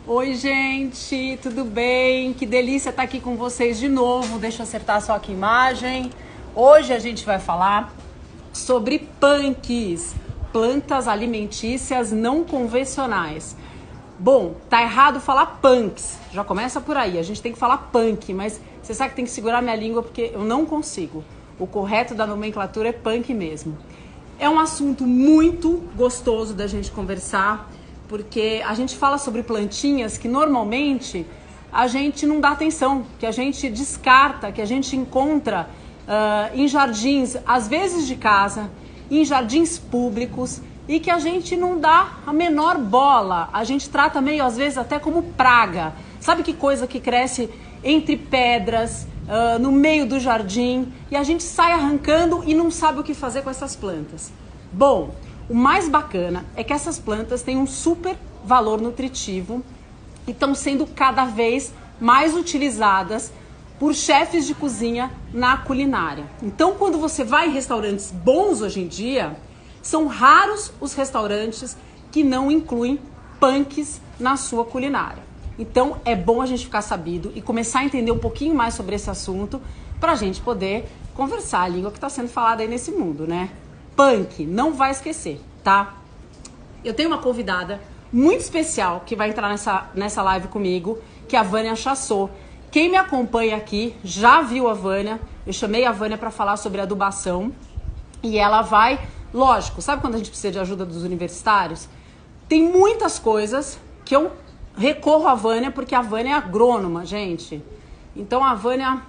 Oi, gente, tudo bem? Que delícia estar aqui com vocês de novo. Deixa eu acertar só aqui a imagem. Hoje a gente vai falar sobre punks, plantas alimentícias não convencionais. Bom, tá errado falar punks, já começa por aí. A gente tem que falar punk, mas você sabe que tem que segurar minha língua porque eu não consigo. O correto da nomenclatura é punk mesmo. É um assunto muito gostoso da gente conversar, porque a gente fala sobre plantinhas que normalmente a gente não dá atenção, que a gente descarta, que a gente encontra em jardins, às vezes de casa, em jardins públicos, e que a gente não dá a menor bola. A gente trata meio, às vezes, até como praga. Sabe que coisa que cresce entre pedras, no meio do jardim, e a gente sai arrancando e não sabe o que fazer com essas plantas. Bom, o mais bacana é que essas plantas têm um super valor nutritivo e estão sendo cada vez mais utilizadas por chefes de cozinha na culinária. Então, quando você vai em restaurantes bons hoje em dia, são raros os restaurantes que não incluem punks na sua culinária. Então, é bom a gente ficar sabido e começar a entender um pouquinho mais sobre esse assunto para a gente poder conversar a língua que está sendo falada aí nesse mundo, né? Punk, não vai esquecer, tá? Eu tenho uma convidada muito especial que vai entrar nessa live comigo, que é a Vânia Chassot. Quem me acompanha aqui já viu a Vânia. Eu chamei a Vânia para falar sobre adubação e ela vai, lógico, sabe quando a gente precisa de ajuda dos universitários? Tem muitas coisas que eu recorro à Vânia, porque a Vânia é agrônoma, gente. Então a Vânia,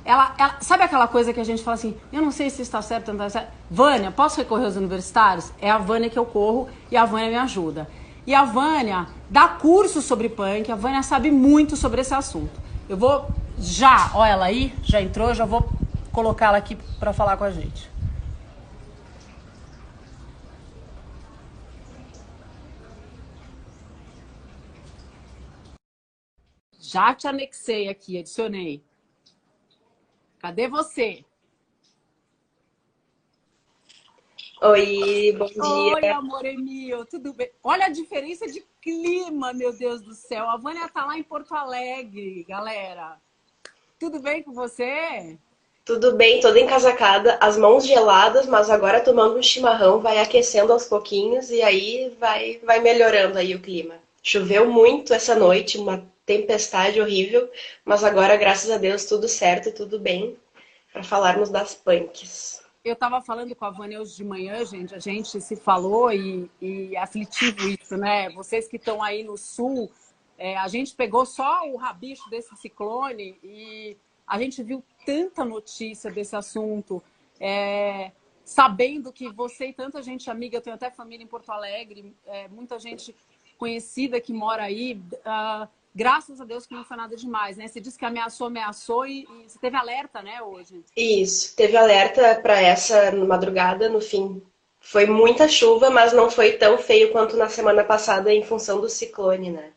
ela sabe aquela coisa que a gente fala assim, eu não sei se está certo ou não está certo. Vânia, posso recorrer aos universitários? É a Vânia que eu corro e a Vânia me ajuda. E a Vânia dá curso sobre punk, a Vânia sabe muito sobre esse assunto. Eu vou já, ó ela aí, já entrou, eu já vou colocar ela aqui para falar com a gente. Já te anexei aqui, adicionei. Cadê você? Oi, bom dia. Oi, amor Emil, tudo bem? Olha a diferença de clima, meu Deus do céu. A Vânia tá lá em Porto Alegre, galera. Tudo bem com você? Tudo bem? Toda encasacada, as mãos geladas, mas agora tomando um chimarrão, vai aquecendo aos pouquinhos e aí vai melhorando aí o clima. Choveu muito essa noite, uma tempestade horrível, mas agora, graças a Deus, tudo certo, tudo bem, para falarmos das punks. Eu tava falando com a Vânia hoje de manhã, gente. A gente se falou e é aflitivo isso, né? Vocês que estão aí no sul, a gente pegou só o rabicho desse ciclone e a gente viu tanta notícia desse assunto, sabendo que você e tanta gente amiga, eu tenho até família em Porto Alegre, muita gente conhecida que mora aí, graças a Deus que não foi nada demais, né? Você disse que ameaçou e você teve alerta, né, hoje? Isso, teve alerta para essa madrugada, no fim. Foi muita chuva, mas não foi tão feio quanto na semana passada em função do ciclone, né?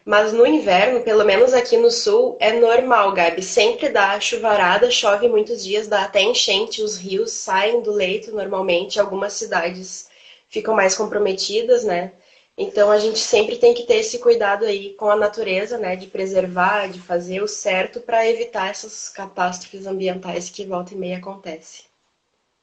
Mas no inverno, pelo menos aqui no sul, é normal, Gabi. Sempre dá chuvarada, chove muitos dias, dá até enchente, os rios saem do leito normalmente, algumas cidades ficam mais comprometidas, né? Então a gente sempre tem que ter esse cuidado aí com a natureza, né? De preservar, de fazer o certo para evitar essas catástrofes ambientais que volta e meia acontecem.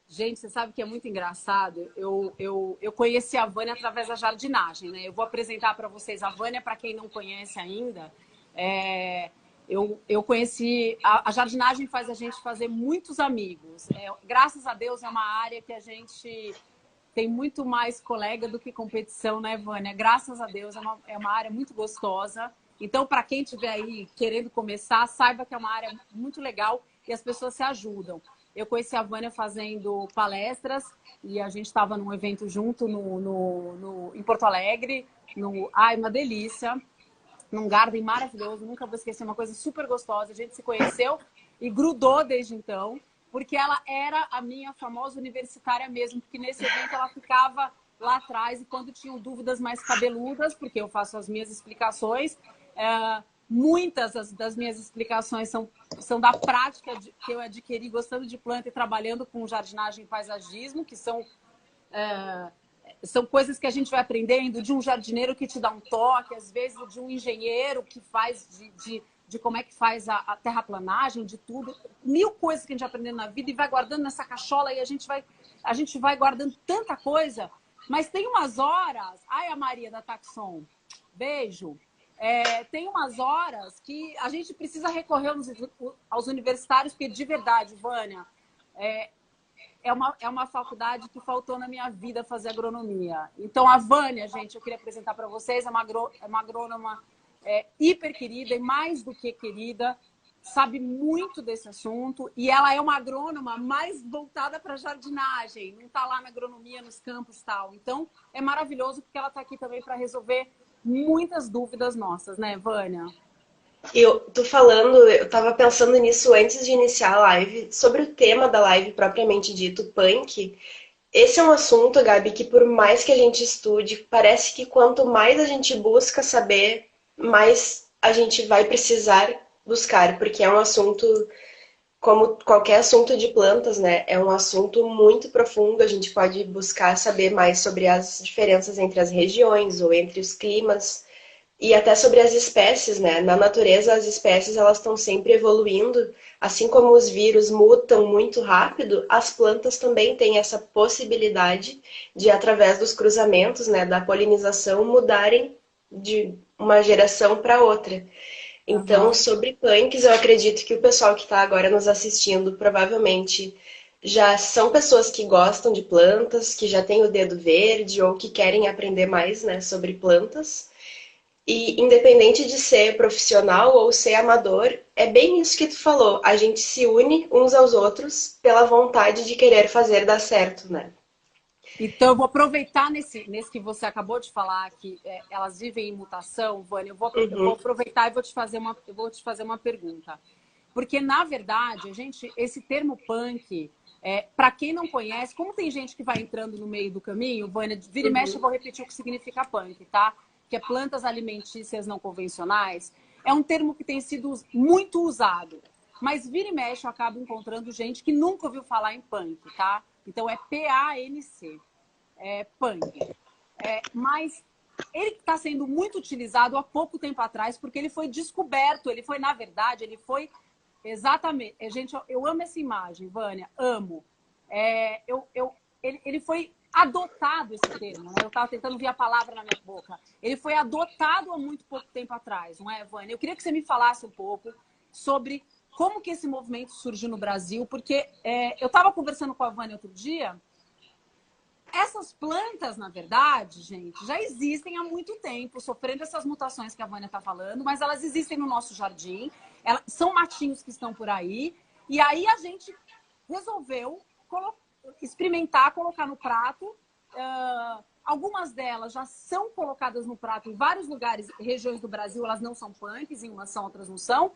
Gente, você sabe que é muito engraçado? Eu conheci a Vânia através da jardinagem, né? Eu vou apresentar para vocês a Vânia, para quem não conhece ainda. É, eu conheci... A jardinagem faz a gente fazer muitos amigos. Graças a Deus é uma área que a gente tem muito mais colega do que competição, né, Vânia? Graças a Deus é uma área muito gostosa. Então, para quem estiver aí querendo começar, saiba que é uma área muito legal e as pessoas se ajudam. Eu conheci a Vânia fazendo palestras e a gente estava num evento junto em Porto Alegre. Ai, uma delícia. Num garden maravilhoso. Nunca vou esquecer, uma coisa super gostosa. A gente se conheceu e grudou desde então, porque ela era a minha famosa universitária mesmo, porque nesse evento ela ficava lá atrás e quando tinham dúvidas mais cabeludas, porque eu faço as minhas explicações, muitas das minhas explicações são da prática que eu adquiri gostando de planta e trabalhando com jardinagem e paisagismo, que são são coisas que a gente vai aprendendo de um jardineiro que te dá um toque, às vezes de um engenheiro que faz de como é que faz a terraplanagem, de tudo. Mil coisas que a gente vai aprendendo na vida e vai guardando nessa cachola e a gente vai guardando tanta coisa. Mas tem umas horas... Ai, a Maria da Taxon, beijo. Tem umas horas que a gente precisa recorrer aos universitários, porque de verdade, Vânia, é uma faculdade que faltou na minha vida fazer agronomia. Então, a Vânia, gente, eu queria apresentar para vocês, é uma agrônoma hiper querida e mais do que querida, sabe muito desse assunto e ela é uma agrônoma mais voltada para jardinagem, não está lá na agronomia, nos campos e tal. Então, é maravilhoso porque ela está aqui também para resolver muitas dúvidas nossas, né, Vânia? Eu tava pensando nisso antes de iniciar a live, sobre o tema da live propriamente dito, punk. Esse é um assunto, Gabi, que por mais que a gente estude, parece que quanto mais a gente busca saber, mais a gente vai precisar buscar, porque é um assunto, como qualquer assunto de plantas, né? É um assunto muito profundo, a gente pode buscar saber mais sobre as diferenças entre as regiões ou entre os climas. E até sobre as espécies, né? Na natureza, as espécies elas estão sempre evoluindo. Assim como os vírus mutam muito rápido, as plantas também têm essa possibilidade de, através dos cruzamentos, né, da polinização, mudarem de uma geração para outra. Então, sobre punks, eu acredito que o pessoal que está agora nos assistindo provavelmente já são pessoas que gostam de plantas, que já têm o dedo verde ou que querem aprender mais, né, sobre plantas. E independente de ser profissional ou ser amador, é bem isso que tu falou. A gente se une uns aos outros pela vontade de querer fazer dar certo, né? Então, eu vou aproveitar nesse que você acabou de falar, que elas vivem em mutação, Vânia, eu vou aproveitar e vou te fazer uma pergunta. Porque, na verdade, esse termo punk, para quem não conhece, como tem gente que vai entrando no meio do caminho, Vânia, vira e mexe, eu vou repetir o que significa punk, tá? Que é plantas alimentícias não convencionais, é um termo que tem sido muito usado. Mas vira e mexe, eu acabo encontrando gente que nunca ouviu falar em punk, tá? Então é PANC, punk. Mas ele está sendo muito utilizado há pouco tempo atrás, porque ele foi descoberto, na verdade, exatamente. Gente, eu amo essa imagem, Vânia, amo. Ele foi adotado, esse termo, né? Eu estava tentando ver a palavra na minha boca. Ele foi adotado há muito pouco tempo atrás, não é, Vânia? Eu queria que você me falasse um pouco sobre como que esse movimento surgiu no Brasil, porque eu estava conversando com a Vânia outro dia. Essas plantas, na verdade, gente, já existem há muito tempo, sofrendo essas mutações que a Vânia está falando, mas elas existem no nosso jardim, são matinhos que estão por aí, e aí a gente resolveu experimentar, colocar no prato. Algumas delas já são colocadas no prato em vários lugares, regiões do Brasil, elas não são punks, em umas são, outras não são.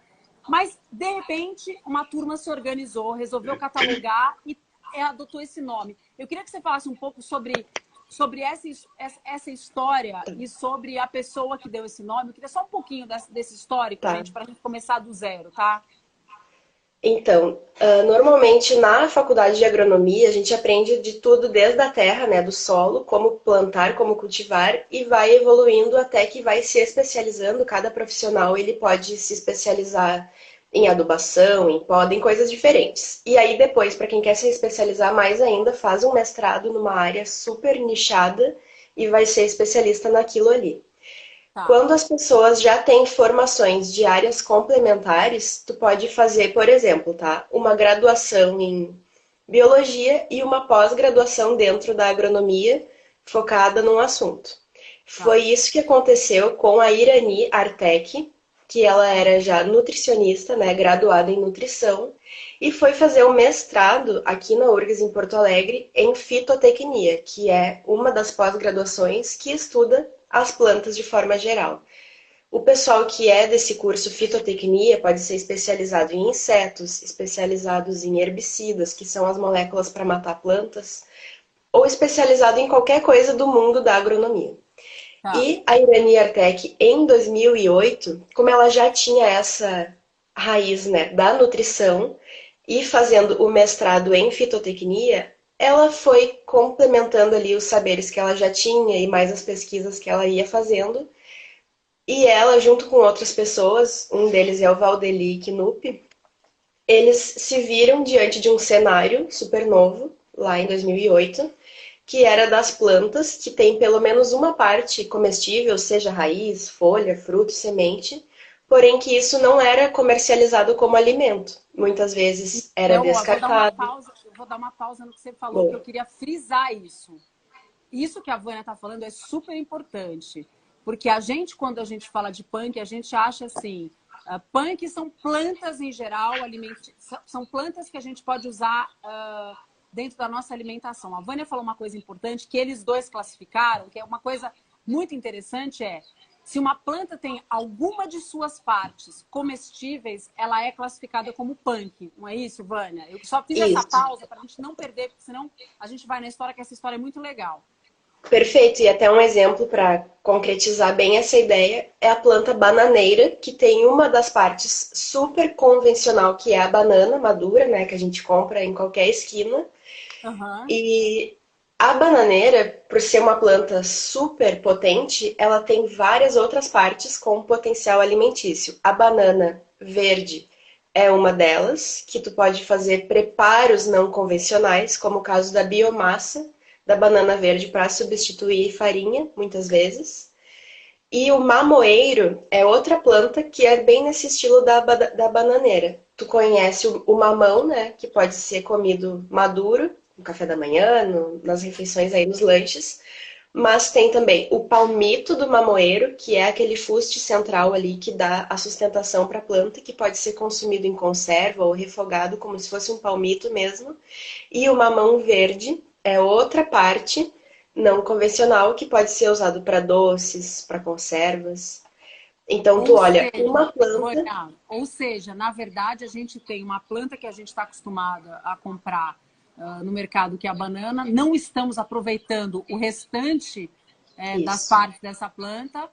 Mas, de repente, uma turma se organizou, resolveu catalogar e adotou esse nome. Eu queria que você falasse um pouco sobre essa história e sobre a pessoa que deu esse nome. Eu queria só um pouquinho desse histórico, tá, gente, para a gente começar do zero, tá? Então, normalmente na faculdade de agronomia a gente aprende de tudo desde a terra, né, do solo, como plantar, como cultivar, e vai evoluindo até que vai se especializando. Cada profissional ele pode se especializar em adubação, em poda, em coisas diferentes. E aí depois, para quem quer se especializar mais ainda, faz um mestrado numa área super nichada e vai ser especialista naquilo ali. Quando as pessoas já têm formações de áreas complementares, tu pode fazer, por exemplo, tá, uma graduação em biologia e uma pós-graduação dentro da agronomia focada num assunto. Foi isso que aconteceu com a Irani Artek, que ela era já nutricionista, né, graduada em nutrição, e foi fazer um mestrado aqui na URGS em Porto Alegre em fitotecnia, que é uma das pós-graduações que estuda as plantas de forma geral. O pessoal que é desse curso fitotecnia pode ser especializado em insetos, especializados em herbicidas, que são as moléculas para matar plantas, ou especializado em qualquer coisa do mundo da agronomia. E a Irani Artek, em 2008, como ela já tinha essa raiz, né, da nutrição, e fazendo o mestrado em fitotecnia, ela foi complementando ali os saberes que ela já tinha e mais as pesquisas que ela ia fazendo. E ela, junto com outras pessoas, um deles é o Valdeli Knupp, eles se viram diante de um cenário super novo, lá em 2008, que era das plantas, que tem pelo menos uma parte comestível, seja raiz, folha, fruto, semente, porém que isso não era comercializado como alimento. Muitas vezes era Então, ó, descartado. eu vou dar uma pausa no que você falou, que eu Bom, queria frisar isso. Isso que a Vânia está falando é super importante, porque a gente, quando a gente fala de punk, a gente acha assim, punk são plantas em geral, são plantas que a gente pode usar dentro da nossa alimentação. A Vânia falou uma coisa importante que eles dois classificaram, que é uma coisa muito interessante, se uma planta tem alguma de suas partes comestíveis, ela é classificada como punk. Não é isso, Vânia? Eu só fiz essa isso. pausa para a gente não perder, porque senão a gente vai na história, que essa história é muito legal. Perfeito, e até um exemplo para concretizar bem essa ideia é a planta bananeira, que tem uma das partes super convencional, que é a banana madura, né, que a gente compra em qualquer esquina. Uhum. E a bananeira, por ser uma planta super potente, ela tem várias outras partes com potencial alimentício. A banana verde é uma delas, que tu pode fazer preparos não convencionais, como o caso da biomassa da banana verde para substituir farinha, muitas vezes. E o mamoeiro é outra planta que é bem nesse estilo da bananeira. Tu conhece o mamão, né? Que pode ser comido maduro, no café da manhã, nas refeições aí, nos lanches. Mas tem também o palmito do mamoeiro, que é aquele fuste central ali que dá a sustentação para a planta, que pode ser consumido em conserva ou refogado, como se fosse um palmito mesmo. E o mamão verde é outra parte não convencional que pode ser usado para doces, para conservas. Então, tu Ou olha uma seja, planta. Vânia, ou seja, na verdade, a gente tem uma planta que a gente está acostumada a comprar no mercado, que é a banana. Não estamos aproveitando o restante das Isso. partes dessa planta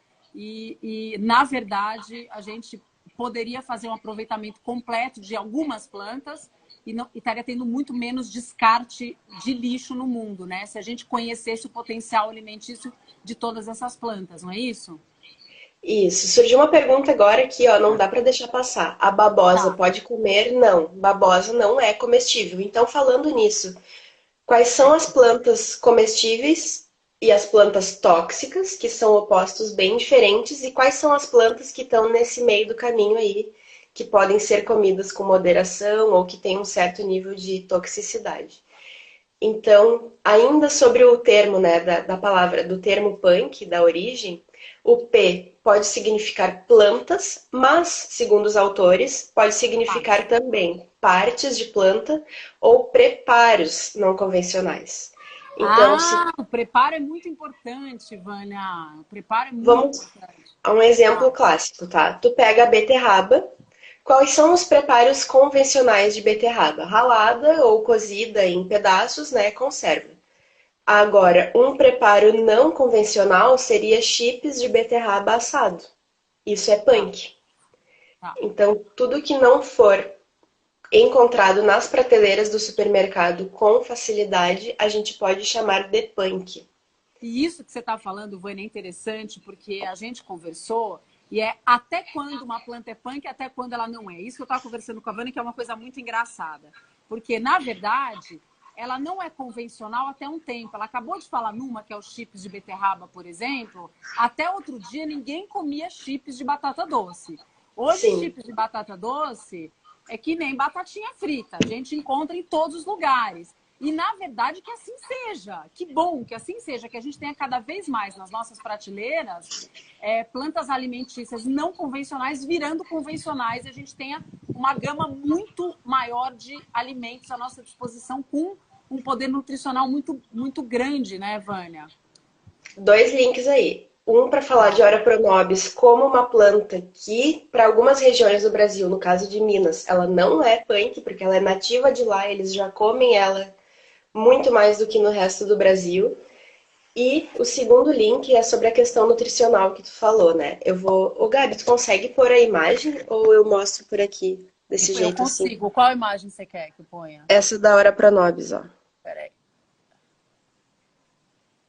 na verdade, a gente poderia fazer um aproveitamento completo de algumas plantas e estaria tendo muito menos descarte de lixo no mundo, né? Se a gente conhecesse o potencial alimentício de todas essas plantas, não é isso? Isso. Surgiu uma pergunta agora aqui, ó, não dá para deixar passar. A babosa Tá. pode comer? Não. Babosa não é comestível. Então, falando nisso, quais são as plantas comestíveis e as plantas tóxicas, que são opostos bem diferentes, e quais são as plantas que estão nesse meio do caminho aí, que podem ser comidas com moderação ou que têm um certo nível de toxicidade. Então, ainda sobre o termo, né, da palavra, do termo punk, da origem, o P pode significar plantas, mas, segundo os autores, pode significar também partes de planta ou preparos não convencionais. Então, se Ah, o preparo é muito importante, Vânia. O preparo é muito vamos importante. a um exemplo Tá. clássico, tá? Tu pega a beterraba. Quais são os preparos convencionais de beterraba? Ralada ou cozida em pedaços, né? Conserva. Agora, um preparo não convencional seria chips de beterraba assado. Isso é Tá, punk. tá. Então, tudo que não for encontrado nas prateleiras do supermercado com facilidade, a gente pode chamar de punk. E isso que você está falando, Vânia, é interessante, porque a gente conversou e é até quando uma planta é punk, até quando ela não é. Isso que eu estava conversando com a Vânia, que é uma coisa muito engraçada. Porque, na verdade, ela não é convencional até um tempo. Ela acabou de falar numa, que é os chips de beterraba, por exemplo. Até outro dia, ninguém comia chips de batata doce. Hoje, Sim, chips de batata doce é que nem batatinha frita. A gente encontra em todos os lugares. E, na verdade, que assim seja. Que bom que assim seja, que a gente tenha cada vez mais nas nossas prateleiras plantas alimentícias não convencionais virando convencionais e a gente tenha uma gama muito maior de alimentos à nossa disposição com um poder nutricional muito, muito grande, né, Vânia? dois links aí. Um para falar Tá. de Ora pronobis como uma planta que, para algumas regiões do Brasil, no caso de Minas, ela não é punk, porque ela é nativa de lá, eles já comem ela muito mais do que no resto do Brasil. E o segundo link é sobre a questão nutricional que tu falou, né? Eu vou. Ô, Gabi, tu consegue pôr a imagem ou eu mostro por aqui, desse Eu jeito assim? consigo. Qual imagem você quer que eu ponha? Essa da Ora pronobis, ó. Peraí.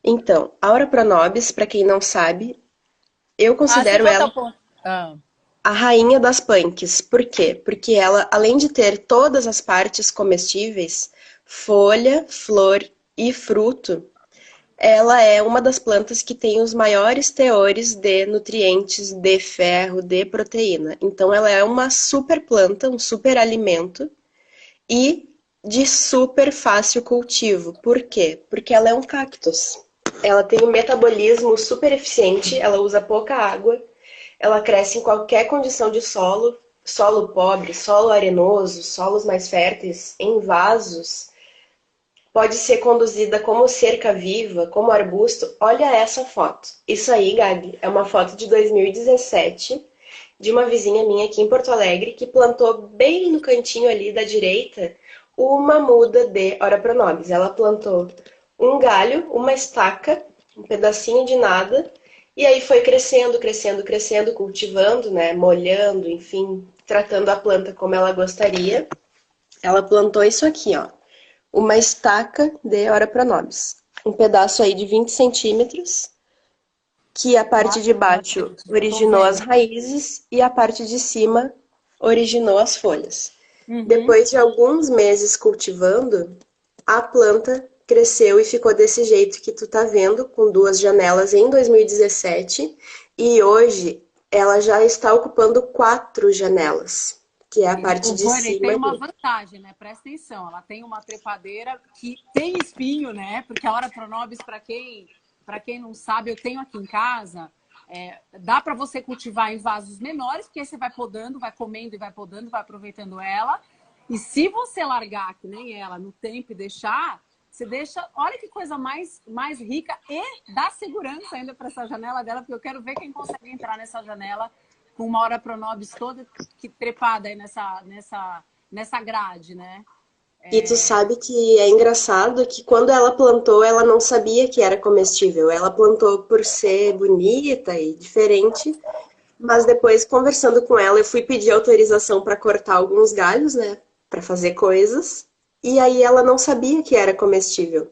Então, a Aura Pronobis, para quem não sabe, eu Ah, você considero bota ela a ponta. Ah, a rainha das punks. Por quê? Porque ela, além de ter todas as partes comestíveis, folha, flor e fruto, ela é uma das plantas que tem os maiores teores de nutrientes, de ferro, de proteína. Então, ela é uma super planta, um super alimento e de super fácil cultivo. Por quê? Porque ela é um cactus. Ela tem um metabolismo super eficiente, ela usa pouca água, ela cresce em qualquer condição de solo, solo pobre, solo arenoso, solos mais férteis, em vasos. Pode ser conduzida como cerca viva, como arbusto. Olha essa foto. Isso aí, Gabi, é uma foto de 2017 de uma vizinha minha aqui em Porto Alegre que plantou bem no cantinho ali da direita uma muda de Ora Pronobis. Ela plantou um galho, uma estaca, um pedacinho de nada, e aí foi crescendo, crescendo, crescendo, cultivando, né, molhando, enfim, tratando a planta como ela gostaria. Ela plantou isso aqui, ó, uma estaca de Ora Pronobis. Um pedaço aí de 20 centímetros, que a parte de baixo bastante. Tô originou as vendo. raízes e a parte de cima originou as folhas. Uhum. Depois de alguns meses cultivando, a planta cresceu e ficou desse jeito que tu tá vendo, com duas janelas em 2017, e hoje ela já está ocupando quatro janelas, que é a parte O de Vânia cima tem uma ali. vantagem, né? Presta atenção. Ela tem uma trepadeira que tem espinho, né? Porque a Hora Pronobis, para quem não sabe, eu tenho aqui em casa. Dá para você cultivar em vasos menores, porque aí você vai podando, vai comendo e vai podando, vai aproveitando ela. E se você largar, que nem ela, no tempo e deixar, você deixa. Olha que coisa mais rica e dá segurança ainda para essa janela dela, porque eu quero ver quem consegue entrar nessa janela com uma Hora Pronobis toda que trepada aí nessa grade, né? E tu sabe que é engraçado que quando ela plantou, ela não sabia que era comestível. Ela plantou por ser bonita e diferente, mas depois, conversando com ela, eu fui pedir autorização para cortar alguns galhos, né, para fazer coisas. E aí ela não sabia que era comestível.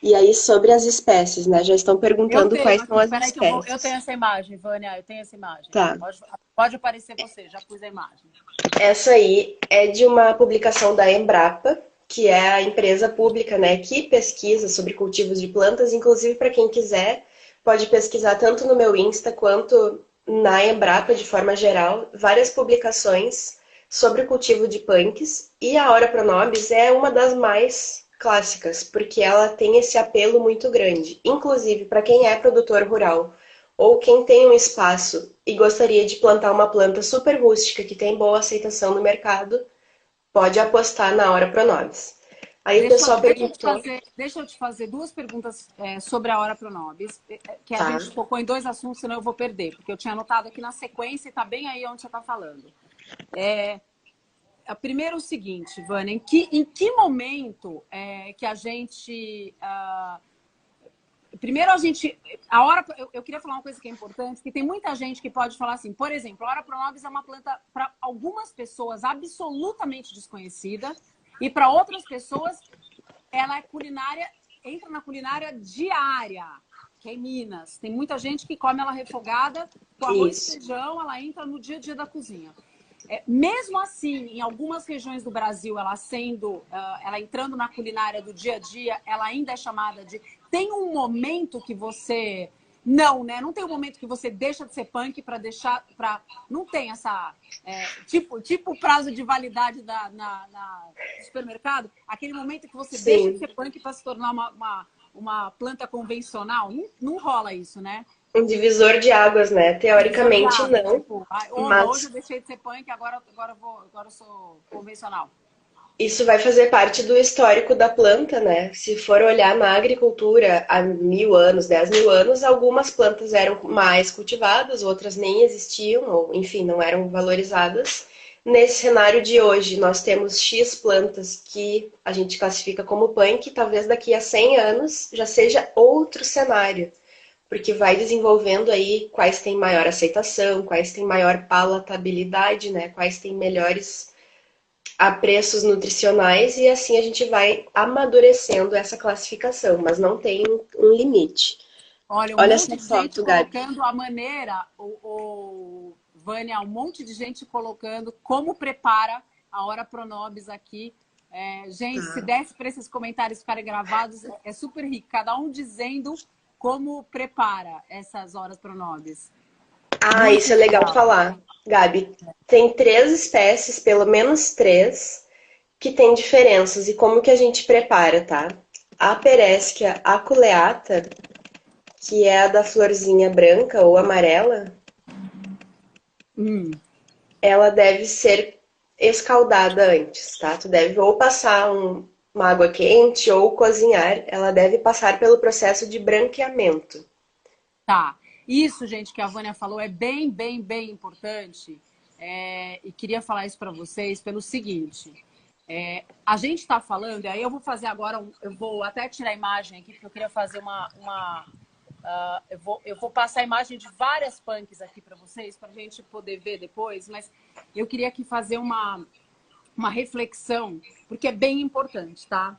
E aí sobre as espécies, né? Já estão Eu perguntando tenho quais são aqui, as peraí que eu tenho espécies. essa imagem, Vânia, eu tenho essa imagem. Tá. Pode aparecer você, já pus a imagem. Essa aí é de uma publicação da Embrapa, que é a empresa pública, né, que pesquisa sobre cultivos de plantas. Inclusive, para quem quiser, pode pesquisar tanto no meu Insta quanto na Embrapa, de forma geral, várias publicações sobre o cultivo de punks. E a Ora Pronobis é uma das mais clássicas, porque ela tem esse apelo muito grande. Inclusive, para quem é produtor rural ou quem tem um espaço e gostaria de plantar uma planta super rústica que tem boa aceitação no mercado, pode apostar na Hora Pronobis. Aí o pessoal perguntou. Deixa eu te fazer duas perguntas sobre a Hora Pronobis, que a Tá. gente focou em dois assuntos, senão eu vou perder, porque eu tinha anotado aqui na sequência e está bem aí onde você está falando. Primeiro o seguinte, Vânia, em que momento que a gente... primeiro a gente... eu queria falar uma coisa que é importante, que tem muita gente que pode falar assim, por exemplo, a Hora Pronobis é uma planta para algumas pessoas absolutamente desconhecida e para outras pessoas ela é culinária, entra na culinária diária, que é em Minas. Tem muita gente que come ela refogada com arroz e Isso. feijão, ela entra no dia a dia da cozinha. Mesmo assim, em algumas regiões do Brasil, ela entrando na culinária do dia a dia, ela ainda é chamada de... Tem um momento que você... Não, né? Não tem um momento que você deixa de ser punk para deixar... Não tem essa... tipo o prazo de validade do supermercado. Aquele momento que você deixa de Sim. ser punk para se tornar uma planta convencional. Não rola isso, né? Um divisor de águas, né? Divisor de Teoricamente águas, não, tipo, hoje eu mas deixei de ser punk, agora eu sou convencional. isso vai fazer parte do histórico da planta, né? Se for olhar na agricultura há 1000 anos, 10.000 anos, algumas plantas eram mais cultivadas, outras nem existiam, ou enfim, não eram valorizadas. Nesse cenário de hoje, nós temos X plantas que a gente classifica como punk, talvez daqui a 100 anos já seja outro cenário, porque vai desenvolvendo aí quais têm maior aceitação, quais têm maior palatabilidade, né? Quais têm melhores a preços nutricionais e assim a gente vai amadurecendo essa classificação, mas não tem um limite. Olha, um Olha monte essa de gente foto, Gabi. colocando a maneira, Vânia, um monte de gente colocando como prepara a hora Pronobis aqui. Gente, se Tá. desse para esses comentários ficarem gravados, é super rico. Cada um dizendo como prepara essas horas Pronobis. Ah, Muito isso é legal legal. falar, Gabi. Tem 3 espécies, pelo menos 3, que tem diferenças e como que a gente prepara, tá? A Pereschia aculeata, que é a da florzinha branca ou amarela, Hum, ela deve ser escaldada antes, tá? Tu deve ou passar uma água quente ou cozinhar. Ela deve passar pelo processo de branqueamento. tá. Isso, gente, que a Vânia falou é bem, bem, bem importante. E queria falar isso para vocês pelo seguinte. A gente está falando, e aí eu vou fazer agora, eu vou até tirar a imagem aqui, porque eu queria fazer eu vou passar a imagem de várias punks aqui para vocês, para a gente poder ver depois, mas eu queria aqui fazer uma reflexão, porque é bem importante, tá?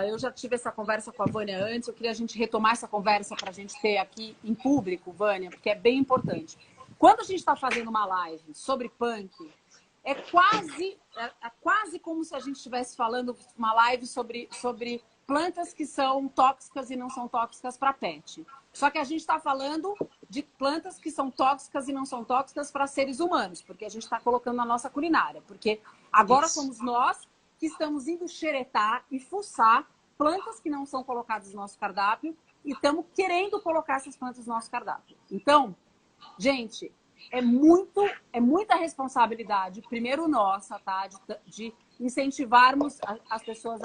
Eu já tive essa conversa com a Vânia antes, eu queria a gente retomar essa conversa para a gente ter aqui em público, Vânia, porque é bem importante. Quando a gente está fazendo uma live sobre punk, é quase como se a gente estivesse falando uma live sobre plantas que são tóxicas e não são tóxicas para pet. Só que a gente está falando de plantas que são tóxicas e não são tóxicas para seres humanos, porque a gente está colocando na nossa culinária. Porque agora Isso. somos nós que estamos indo xeretar e fuçar plantas que não são colocadas no nosso cardápio e estamos querendo colocar essas plantas no nosso cardápio. Então, gente, é muita responsabilidade, primeiro nossa, tá? De incentivarmos as pessoas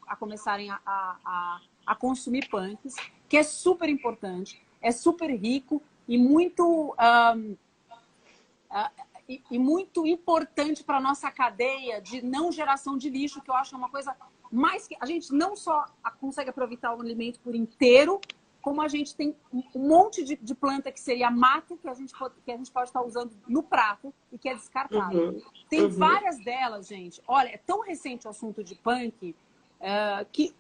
a começarem a consumir punks, que é super importante, é super rico e muito, e muito importante para a nossa cadeia de não geração de lixo, que eu acho uma coisa mais que a gente não só consegue aproveitar o alimento por inteiro, como a gente tem um monte de planta que seria mata que a gente pode estar usando no prato e que é descartável. Uhum, Tem uhum. várias delas, gente. Olha, é tão recente o assunto de punk que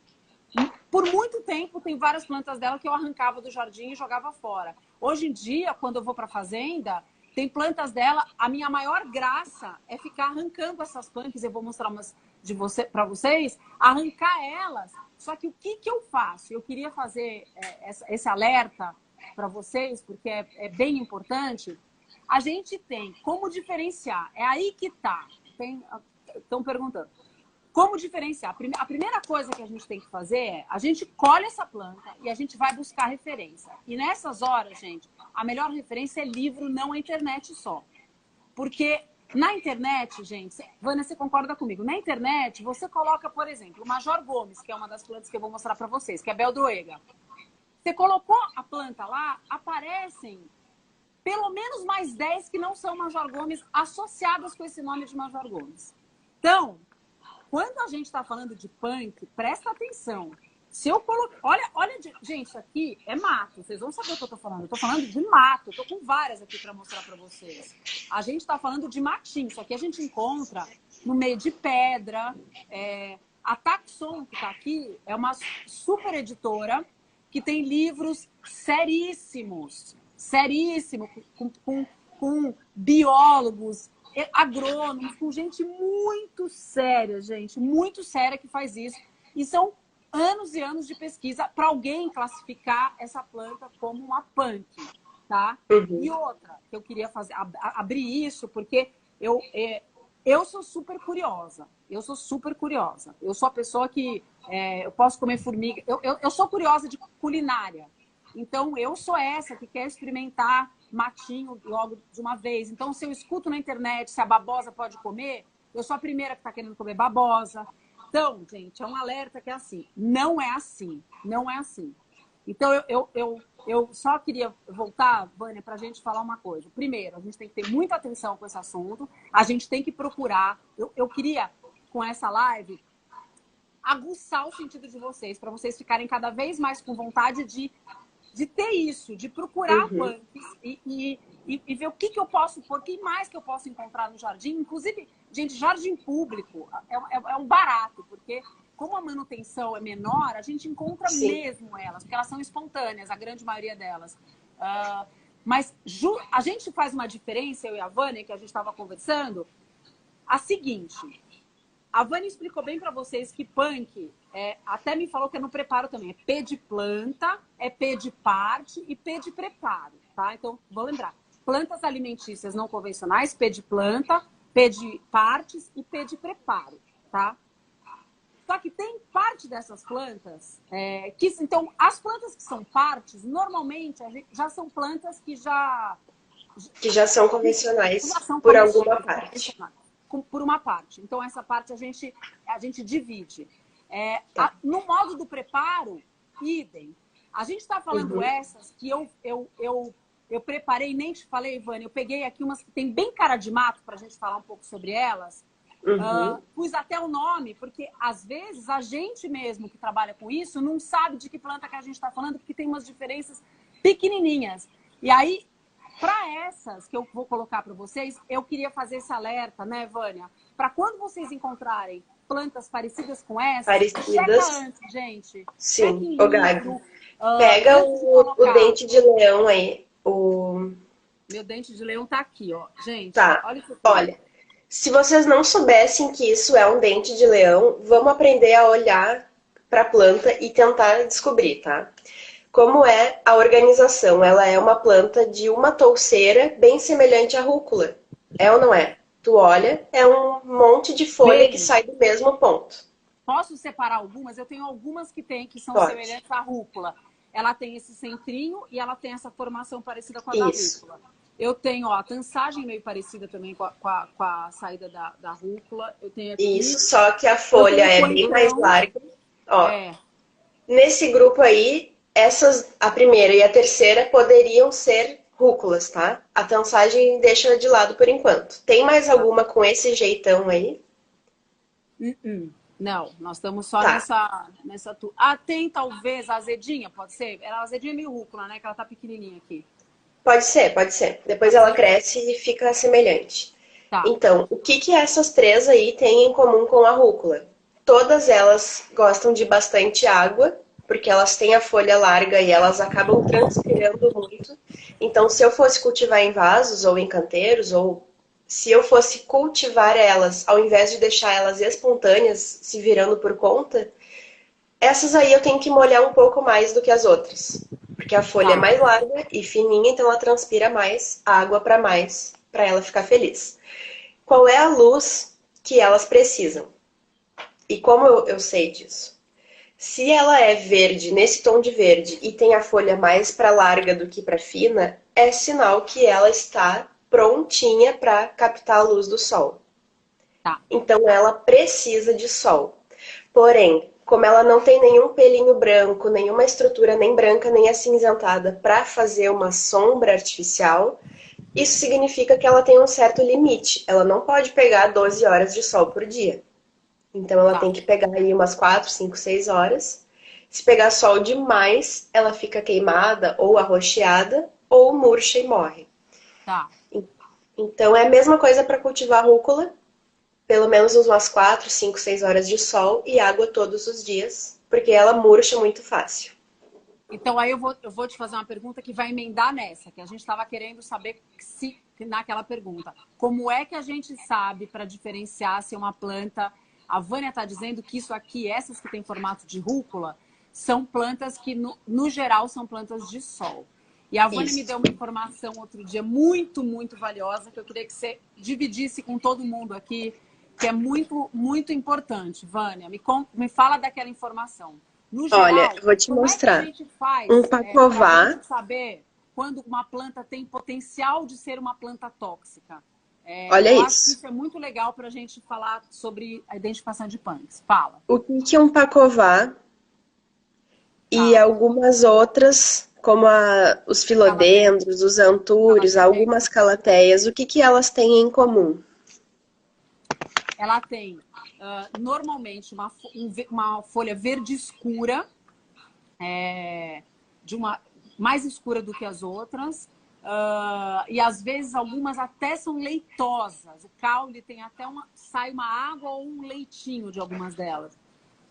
por muito tempo tem várias plantas dela que eu arrancava do jardim e jogava fora. Hoje em dia, quando eu vou para a fazenda, tem plantas dela. A minha maior graça é ficar arrancando essas plantas. Eu vou mostrar umas para vocês, arrancar elas. Só que o que eu faço? Eu queria fazer esse alerta para vocês, porque é bem importante. A gente tem como diferenciar. É aí que está. Estão perguntando. Como diferenciar? A primeira coisa que a gente tem que fazer é a gente colhe essa planta e a gente vai buscar referência. E nessas horas, gente, a melhor referência é livro, não a internet só. Porque na internet, gente, Vânia, você concorda comigo? Na internet, você coloca, por exemplo, o Major Gomes, que é uma das plantas que eu vou mostrar para vocês, que é a Beldroega. Você colocou a planta lá, aparecem pelo menos mais 10 que não são Major Gomes associadas com esse nome de Major Gomes. Então, quando a gente está falando de punk, presta atenção. Se eu colocar. Olha, gente, isso aqui é mato. Vocês vão saber o que eu estou falando. Eu estou falando de mato. Eu estou com várias aqui para mostrar para vocês. A gente está falando de matinho. Isso aqui a gente encontra no meio de pedra. A Taxon, que está aqui, é uma super editora que tem livros seríssimos. Seríssimos, com biólogos, agrônomos, com gente muito séria, que faz isso. E são anos e anos de pesquisa para alguém classificar essa planta como uma punk, tá? Uhum. E outra, que eu queria fazer, abrir isso, porque eu sou super curiosa. Eu sou a pessoa que eu posso comer formiga. Eu sou curiosa de culinária. Então, eu sou essa que quer experimentar matinho logo de uma vez. Então, se eu escuto na internet se a babosa pode comer, eu sou a primeira que está querendo comer babosa. Então, gente, é um alerta que é assim. Não é assim. Não é assim. Então, eu só queria voltar, Vânia, para a gente falar uma coisa. Primeiro, a gente tem que ter muita atenção com esse assunto. A gente tem que procurar. Eu queria, com essa live, aguçar o sentido de vocês, para vocês ficarem cada vez mais com vontade de ter isso, de procurar Uhum. punks e e ver o que eu posso pôr, o que mais que eu posso encontrar no jardim. Inclusive, gente, jardim público é um barato, porque como a manutenção é menor, a gente encontra Sim. mesmo elas, porque elas são espontâneas, a grande maioria delas. Mas a gente faz uma diferença, eu e a Vânia, que a gente estava conversando, a seguinte. A Vânia explicou bem para vocês que punk, até me falou que é no preparo também, é P de planta, é P de parte e P de preparo, tá? Então, vou lembrar. Plantas alimentícias não convencionais, P de planta, P de partes e P de preparo, tá? Só que tem parte dessas plantas então, as plantas que são partes, normalmente, já são plantas que Que já são convencionais já são por alguma parte. Por uma parte. Então, essa parte a gente divide. Tá. No modo do preparo, idem. A gente está falando essas que eu preparei, nem te falei, Vânia, eu peguei aqui umas que tem bem cara de mato para a gente falar um pouco sobre elas. Pus até o nome, porque às vezes a gente mesmo que trabalha com isso não sabe de que planta que a gente está falando, porque tem umas diferenças pequenininhas. E aí, para essas que eu vou colocar para vocês, eu queria fazer esse alerta, né, Vânia? Para quando vocês encontrarem plantas parecidas com essas, checa antes, gente. Sim, Checa ô em Gabi. livro. Pega Antes de o colocar. dente de leão aí. Meu dente de leão tá aqui, ó. Gente, Tá, olha isso aqui. olha. Se vocês não soubessem que isso é um dente de leão, vamos aprender a olhar para a planta e tentar descobrir, tá? Como é a organização? Ela é uma planta de uma touceira bem semelhante à rúcula. É ou não é? Tu olha, é um monte de folha que sai do mesmo ponto. Posso separar algumas? Eu tenho algumas que são Pode. semelhantes à rúcula. Ela tem esse centrinho e ela tem essa formação parecida com a Isso. da rúcula. Eu tenho a tansagem meio parecida também com a saída da rúcula. Eu tenho aqui. Isso, só que a folha é bem mais larga. Ó, nesse grupo aí, a primeira e a terceira poderiam ser rúculas, tá? A tansagem deixa de lado por enquanto. Tem mais alguma com esse jeitão aí? Não, nós estamos só nessa. Tem talvez a azedinha, pode ser? A azedinha é meio rúcula, né? Que ela tá pequenininha aqui. Pode ser, pode ser. Depois ela cresce e fica semelhante. Tá. Então, o que essas três aí têm em comum com a rúcula? Todas elas gostam de bastante água, porque elas têm a folha larga e elas acabam transpirando muito. Então, se eu fosse cultivar em vasos ou em canteiros, ou se eu fosse cultivar elas, ao invés de deixar elas espontâneas, se virando por conta, essas aí eu tenho que molhar um pouco mais do que as outras. Porque a folha é mais larga e fininha, então ela transpira mais água para ela ficar feliz. Qual é a luz que elas precisam? E como eu sei disso? Se ela é verde, nesse tom de verde, e tem a folha mais para larga do que para fina, é sinal que ela está prontinha para captar a luz do sol. Tá. Então ela precisa de sol. Porém, como ela não tem nenhum pelinho branco, nenhuma estrutura nem branca nem acinzentada para fazer uma sombra artificial, isso significa que ela tem um certo limite. Ela não pode pegar 12 horas de sol por dia. Então ela tem que pegar aí umas 4, 5, 6 horas. Se pegar sol demais, ela fica queimada ou arroxeada ou murcha e morre. Tá. Então é a mesma coisa para cultivar rúcula. Pelo menos umas 4, 5, 6 horas de sol e água todos os dias, porque ela murcha muito fácil. Então aí eu vou te fazer uma pergunta que vai emendar nessa, que a gente estava querendo saber naquela pergunta. Como é que a gente sabe para diferenciar se uma planta... A Vânia está dizendo que isso aqui, essas que têm formato de rúcula, são plantas que, no geral, são plantas de sol. E a Vânia me deu uma informação outro dia muito, muito valiosa, que eu queria que você dividisse com todo mundo aqui, que é muito, muito importante. Vânia, me fala daquela informação. No geral, olha, vou te mostrar. É que a gente faz um pacová. para saber quando uma planta tem potencial de ser uma planta tóxica? Olha eu isso. Acho que isso é muito legal para a gente falar sobre a identificação de punks. Fala. O que é um pacová e algumas outras, como os filodendros, os antúrios, algumas calateias, o que elas têm em comum? Ela tem, normalmente, uma folha verde escura, mais escura do que as outras. E às vezes algumas até são leitosas. O caule tem até sai uma água ou um leitinho de algumas delas.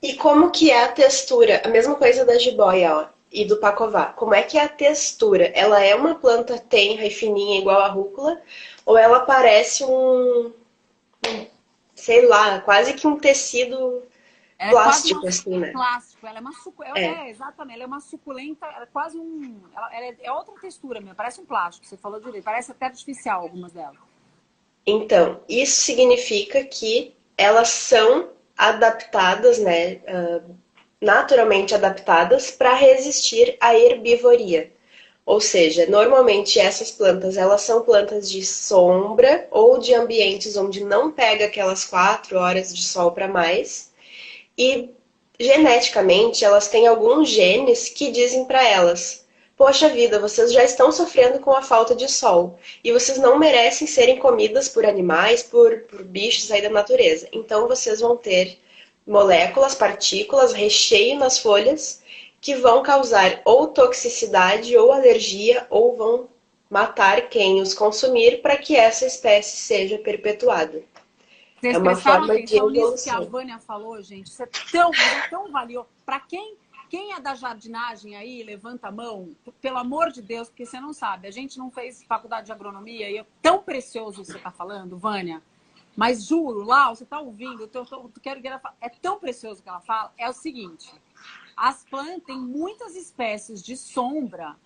E como que é a textura? A mesma coisa da jiboia, ó, e do pacová. Como é que é a textura? Ela é uma planta tenra e fininha igual a rúcula? Ou ela parece sei lá, quase que um tecido É quase plástico, assim, né? plástico. Ela é uma É. exatamente. Ela é uma suculenta. Ela é quase é outra textura mesmo. Parece um plástico. Você falou direito. Parece até artificial algumas delas. Então, isso significa que elas são adaptadas, né, naturalmente adaptadas para resistir à herbivoria. Ou seja, normalmente essas plantas, elas são plantas de sombra ou de ambientes onde não pega aquelas 4 horas de sol para mais. E geneticamente, elas têm alguns genes que dizem para elas: poxa vida, vocês já estão sofrendo com a falta de sol e vocês não merecem serem comidas por animais, por bichos aí da natureza. Então vocês vão ter moléculas, partículas, recheio nas folhas que vão causar ou toxicidade ou alergia ou vão matar quem os consumir para que essa espécie seja perpetuada. É Vocês uma prestaram forma de atenção nisso que a evolução. Vânia falou, gente? Isso é tão valioso. Para quem é da jardinagem aí, levanta a mão, pelo amor de Deus, porque você não sabe. A gente não fez faculdade de agronomia e é tão precioso isso que você está falando, Vânia. Mas juro, lá, você está ouvindo, é tão precioso o que ela fala. É o seguinte, as plantas têm muitas espécies de sombra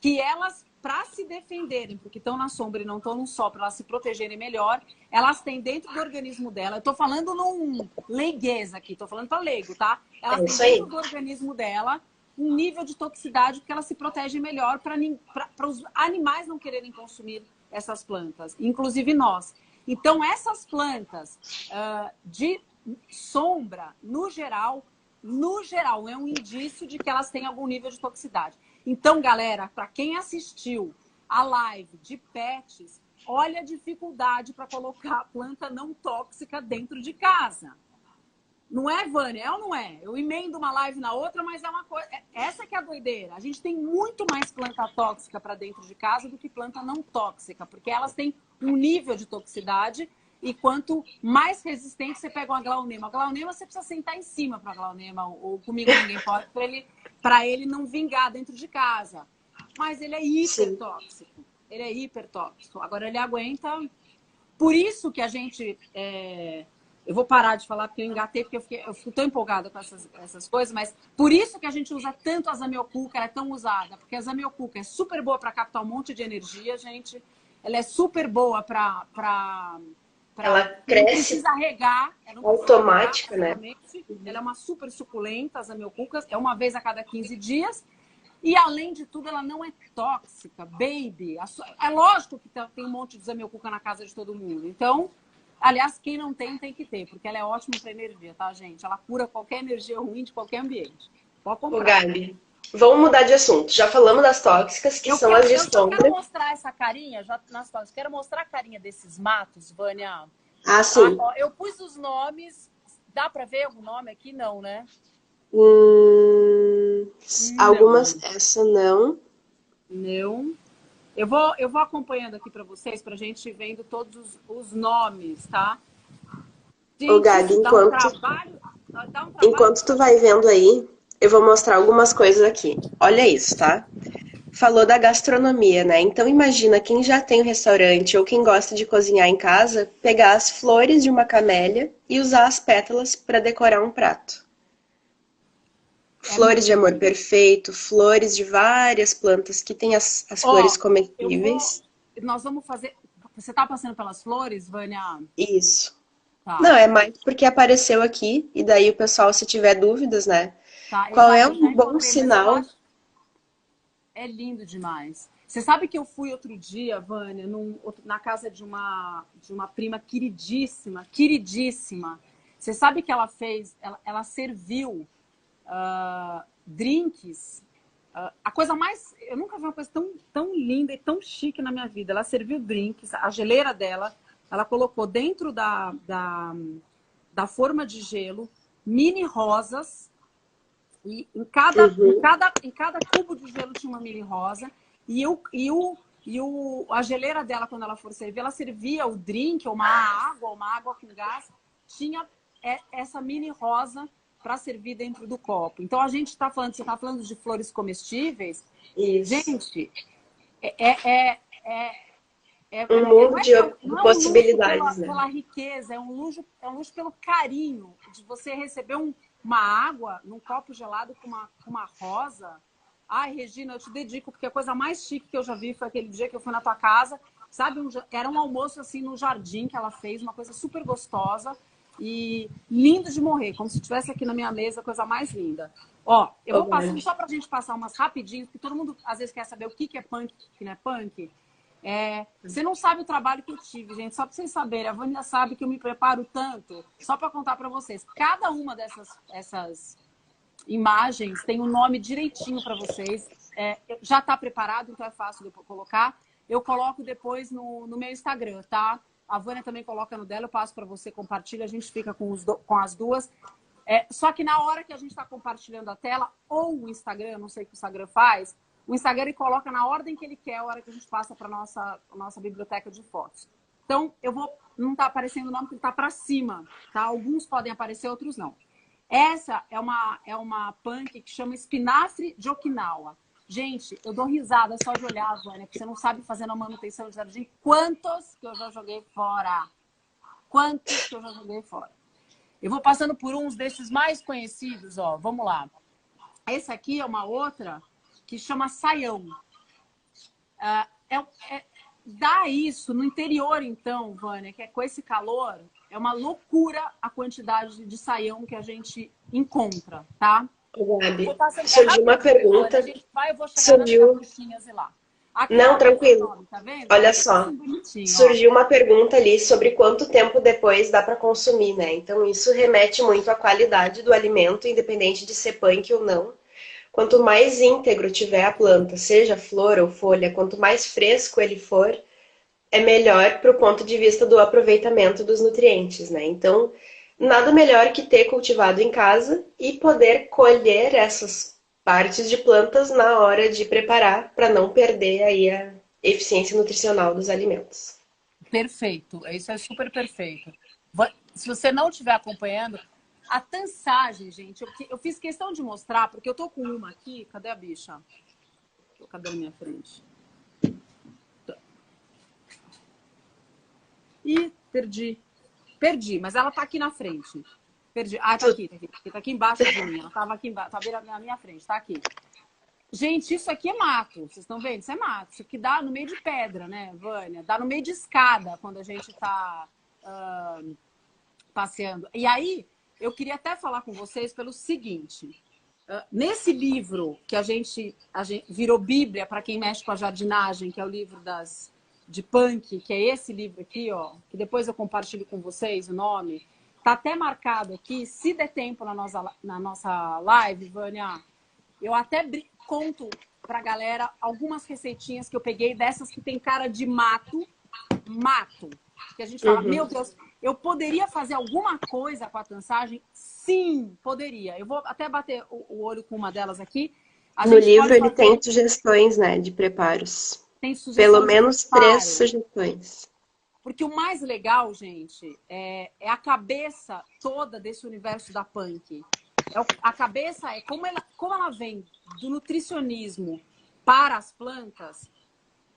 que elas, para se defenderem, porque estão na sombra e não estão no sol, para elas se protegerem melhor, elas têm dentro do organismo dela, eu estou falando num leiguês aqui, estou falando para leigo, tá? Elas É têm isso aí. dentro do organismo dela um nível de toxicidade porque elas se protegem melhor para os animais não quererem consumir essas plantas, inclusive nós. Então, essas plantas de sombra, no geral, é um indício de que elas têm algum nível de toxicidade. Então, galera, para quem assistiu a live de pets, olha a dificuldade para colocar a planta não tóxica dentro de casa. Não é, Vânia? É ou não é? Eu emendo uma live na outra, mas é uma coisa... Essa que é a doideira. A gente tem muito mais planta tóxica para dentro de casa do que planta não tóxica, porque elas têm um nível de toxicidade e quanto mais resistente você pega uma glaunema. A glaunema você precisa sentar em cima para a glaunema, ou comigo ninguém pode, para ele não vingar dentro de casa. Mas ele é hipertóxico. Ele é hipertóxico. Agora ele aguenta... Por isso que a gente... Eu vou parar de falar porque eu engatei, porque eu fico tão empolgada com essas coisas, mas por isso que a gente usa tanto a zamioculca, ela é tão usada, porque a zamioculca é super boa para captar um monte de energia, gente. Ela é super boa para ela não cresce precisa regar, ela não automática, precisa regar, né? ela é uma super suculenta, a zamioculca, é uma vez a cada 15 dias. E, além de tudo, ela não é tóxica, baby. É lógico que tem um monte de zamioculca na casa de todo mundo. Então... Aliás, quem não tem, tem que ter, porque ela é ótima para energia, tá, gente? Ela cura qualquer energia ruim de qualquer ambiente. Pode comprar. Ô, Gabi, vamos mudar de assunto. Já falamos das tóxicas, que são as de sombra. Eu quero mostrar essa carinha, já nas tóxicas. Quero mostrar a carinha desses matos, Vânia. Ah, sim. Ó, eu pus os nomes. Dá para ver algum nome aqui? Não, né? Algumas, essa não. Não. Eu vou acompanhando aqui para vocês, para a gente vendo todos os nomes, tá? Gente, Ô, Gabi, enquanto tu vai vendo aí, eu vou mostrar algumas coisas aqui. Olha isso, tá? Falou da gastronomia, né? Então imagina quem já tem um restaurante ou quem gosta de cozinhar em casa, pegar as flores de uma camélia e usar as pétalas para decorar um prato. Flores de amor perfeito, flores de várias plantas que têm as flores comestíveis. Nós vamos fazer... Você tá passando pelas flores, Vânia? Isso. Tá. Não, é mais porque apareceu aqui, e daí o pessoal, se tiver dúvidas, né? Tá, qual é um bom sinal? É lindo demais. Você sabe que eu fui outro dia, Vânia, na casa de uma prima queridíssima. Você sabe que ela fez... Ela serviu... drinks, a coisa mais... Eu nunca vi uma coisa tão linda e tão chique na minha vida. Ela serviu drinks, a geleira dela, ela colocou dentro da forma de gelo mini rosas, e em cada cubo de gelo tinha uma mini rosa, e o E a geleira dela, quando ela for servir, ela servia o drink, ou uma água com gás, tinha essa mini rosa para servir dentro do copo. Então a gente está falando, você está falando de flores comestíveis. Isso. Gente, é um mundo de não é um luxo possibilidades, né? pela riqueza, é um luxo pelo carinho de você receber uma água num copo gelado com uma rosa. Ai, Regina, eu te dedico, porque a coisa mais chique que eu já vi foi aquele dia que eu fui na tua casa, sabe? Era um almoço assim no jardim que ela fez, uma coisa super gostosa e lindo de morrer, como se estivesse aqui na minha mesa, a coisa mais linda. Ó, eu vou passando só pra gente passar umas rapidinho, porque todo mundo às vezes quer saber o que é punk, o que não é punk. Você não sabe o trabalho que eu tive, gente. Só para vocês saberem, a Vânia sabe que eu me preparo tanto, só para contar para vocês. Cada uma dessas imagens tem um nome direitinho para vocês. Já está preparado, então é fácil de eu colocar. Eu coloco depois no meu Instagram, tá? A Vânia também coloca no dela, eu passo para você, compartilha, a gente fica com as duas. Só que na hora que a gente está compartilhando a tela, ou o Instagram, eu não sei o que o Instagram faz, o Instagram ele coloca na ordem que ele quer a hora que a gente passa para a nossa biblioteca de fotos. Então, não está aparecendo o nome, porque ele está para cima, tá? Alguns podem aparecer, outros não. Essa é uma punk que chama espinafre de Okinawa. Gente, eu dou risada só de olhar, Vânia, porque você não sabe fazer a manutenção de jardim. Quantos que eu já joguei fora? Quantos que eu já joguei fora? Eu vou passando por uns desses mais conhecidos, ó. Vamos lá. Esse aqui é uma outra que chama saião. Dá isso no interior, então, Vânia, que é com esse calor, é uma loucura a quantidade de saião que a gente encontra, tá? Gabi, surgiu uma pergunta. Vânia, eu vou chegar nas capuchinhas e lá. Aqui, não, tranquilo. Nome, tá vendo? Olha só, surgiu uma pergunta ali sobre quanto tempo depois dá para consumir, né? Então isso remete muito à qualidade do alimento, independente de ser punk ou não. Quanto mais íntegro tiver a planta, seja flor ou folha, quanto mais fresco ele for, é melhor para o ponto de vista do aproveitamento dos nutrientes, né? Então, nada melhor que ter cultivado em casa e poder colher essas partes de plantas na hora de preparar, para não perder aí a eficiência nutricional dos alimentos. Perfeito, isso é super perfeito. Se você não estiver acompanhando, a tansagem, gente, eu fiz questão de mostrar, porque eu tô com uma aqui. Cadê a bicha? Cadê na minha frente? Ih, perdi, mas ela tá aqui na frente. Perdi. Ah, tá aqui. Tá aqui embaixo de mim. Ela tava aqui embaixo, tá na minha frente, tá aqui. Gente, isso aqui é mato. Vocês estão vendo? Isso é mato. Isso aqui dá no meio de pedra, né, Vânia? Dá no meio de escada quando a gente tá passeando. E aí, eu queria até falar com vocês pelo seguinte. Nesse livro que a gente virou Bíblia para quem mexe com a jardinagem, que é o livro de punk, que é esse livro aqui, ó, que depois eu compartilho com vocês o nome, tá até marcado aqui. Se der tempo na nossa live, Vânia, eu até conto pra galera algumas receitinhas que eu peguei dessas que tem cara de mato, que a gente fala, meu Deus, eu poderia fazer alguma coisa com a tansagem? Sim, poderia. Eu vou até bater o olho com uma delas aqui. No livro ele tem sugestões, né, de preparos. Tem sugestões. Pelo menos 3 sugestões. Porque o mais legal, gente, é a cabeça toda desse universo da punk. A cabeça é como ela vem do nutricionismo para as plantas.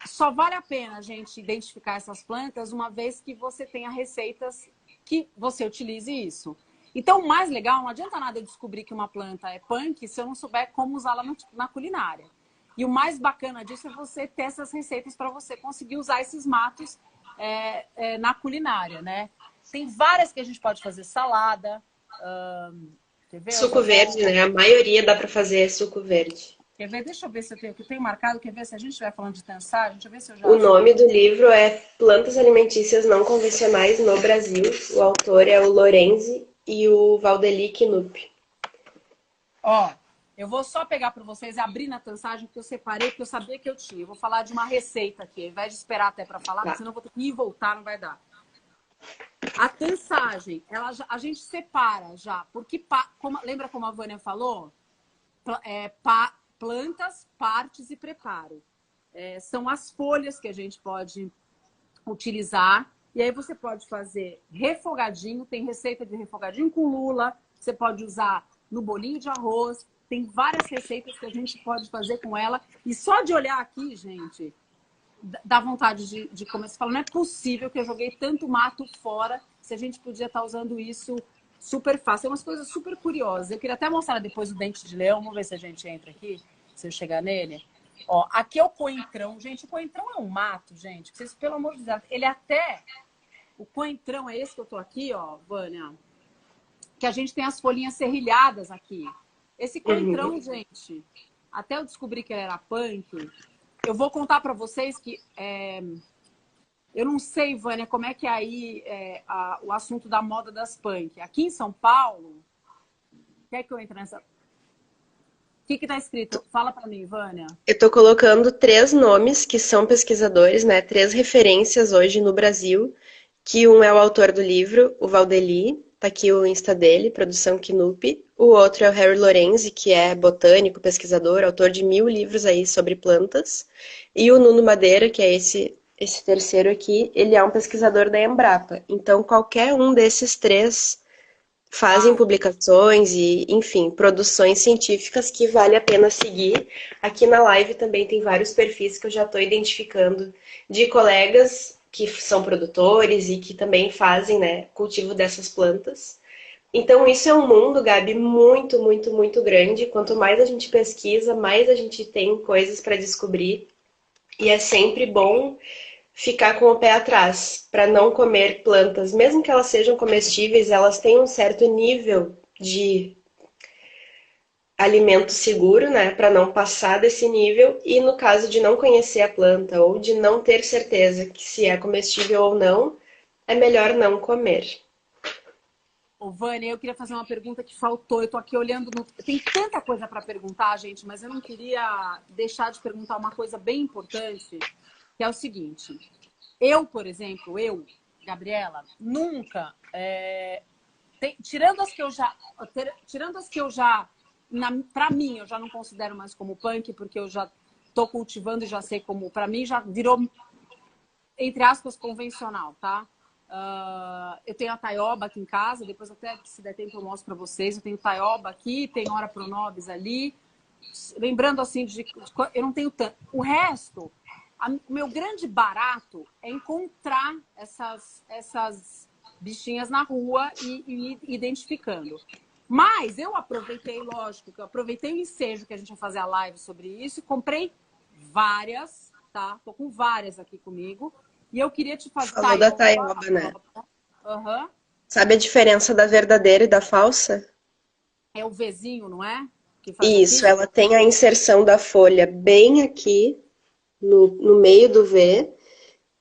Só vale a pena a gente identificar essas plantas uma vez que você tenha receitas que você utilize isso. Então, o mais legal, não adianta nada eu descobrir que uma planta é punk se eu não souber como usá-la na culinária. E o mais bacana disso é você ter essas receitas para você conseguir usar esses matos na culinária, né? Tem várias que a gente pode fazer salada. Quer ver? Suco verde, né? A maioria dá para fazer suco verde. Quer ver? Deixa eu ver se eu tenho marcado. Quer ver se a gente estiver falando de tansagem? Deixa eu ver se eu já... O nome do livro é Plantas Alimentícias Não Convencionais no Brasil. O autor é o Lorenzi e o Valdeli Knupp. Ó, eu vou só pegar para vocês e abrir na tansagem que eu separei, porque eu sabia que eu tinha. Eu vou falar de uma receita aqui, ao invés de esperar até para falar, porque senão eu vou ter que ir e voltar, não vai dar. A tansagem, a gente separa já, porque lembra como a Vânia falou? Plantas, partes e preparo. são as folhas que a gente pode utilizar. E aí você pode fazer refogadinho, tem receita de refogadinho com lula, você pode usar no bolinho de arroz, tem várias receitas que a gente pode fazer com ela. E só de olhar aqui, gente, dá vontade de comer. Você fala, não é possível que eu joguei tanto mato fora, se a gente podia estar usando isso super fácil. É umas coisas super curiosas. Eu queria até mostrar depois o dente de leão, vamos ver se a gente entra aqui, se eu chegar nele. Ó, aqui é o coentrão. Gente, o coentrão é um mato, gente. Vocês, pelo amor de Deus, ele até... O coentrão é esse que eu tô aqui, ó, Vânia. Que a gente tem as folhinhas serrilhadas aqui. Esse coentrão, gente, até eu descobri que ele era punk. Eu vou contar pra vocês que... eu não sei, Vânia, como é que é aí o assunto da moda das punk. Aqui em São Paulo... Quer que eu entre nessa... O que tá escrito? Fala pra mim, Vânia. Eu tô colocando 3 nomes que são pesquisadores, né? 3 referências hoje no Brasil, que um é o autor do livro, o Valdeli, tá aqui o Insta dele, Produção Knup. O outro é o Harry Lorenzi, que é botânico, pesquisador, autor de 1000 livros aí sobre plantas. E o Nuno Madeira, que é esse terceiro aqui, ele é um pesquisador da Embrapa. Então, qualquer um desses 3 fazem publicações e, enfim, produções científicas que vale a pena seguir. Aqui na live também tem vários perfis que eu já estou identificando de colegas que são produtores e que também fazem, né, cultivo dessas plantas. Então, isso é um mundo, Gabi, muito, muito, muito grande. Quanto mais a gente pesquisa, mais a gente tem coisas para descobrir. E é sempre bom ficar com o pé atrás, para não comer plantas, mesmo que elas sejam comestíveis, elas têm um certo nível de alimento seguro, né, para não passar desse nível, e no caso de não conhecer a planta ou de não ter certeza que se é comestível ou não, é melhor não comer. Ô, Vânia, eu queria fazer uma pergunta que faltou. Eu tô aqui olhando... Tem tanta coisa para perguntar, gente, mas eu não queria deixar de perguntar uma coisa bem importante, que é o seguinte. Eu, por exemplo, Gabriela, nunca... tirando as que eu já... Para mim, eu já não considero mais como punk, porque eu já tô cultivando e já sei como... Para mim, já virou, entre aspas, convencional, tá? Eu tenho a taioba aqui em casa, depois até, se der tempo, eu mostro para vocês. Eu tenho taioba aqui, tem Ora Pronobis ali. Lembrando, assim, eu não tenho tanto. O resto, o meu grande barato é encontrar essas bichinhas na rua e identificando. Mas eu aproveitei, lógico, que eu aproveitei o ensejo que a gente ia fazer a live sobre isso e comprei várias, tá? Tô com várias aqui comigo. E eu queria te fazer... Falou da taioba, né? Uhum. Sabe a diferença da verdadeira e da falsa? É o Vzinho, não é? Que faz Isso, aqui? ela tem a inserção da folha bem aqui, no meio do V,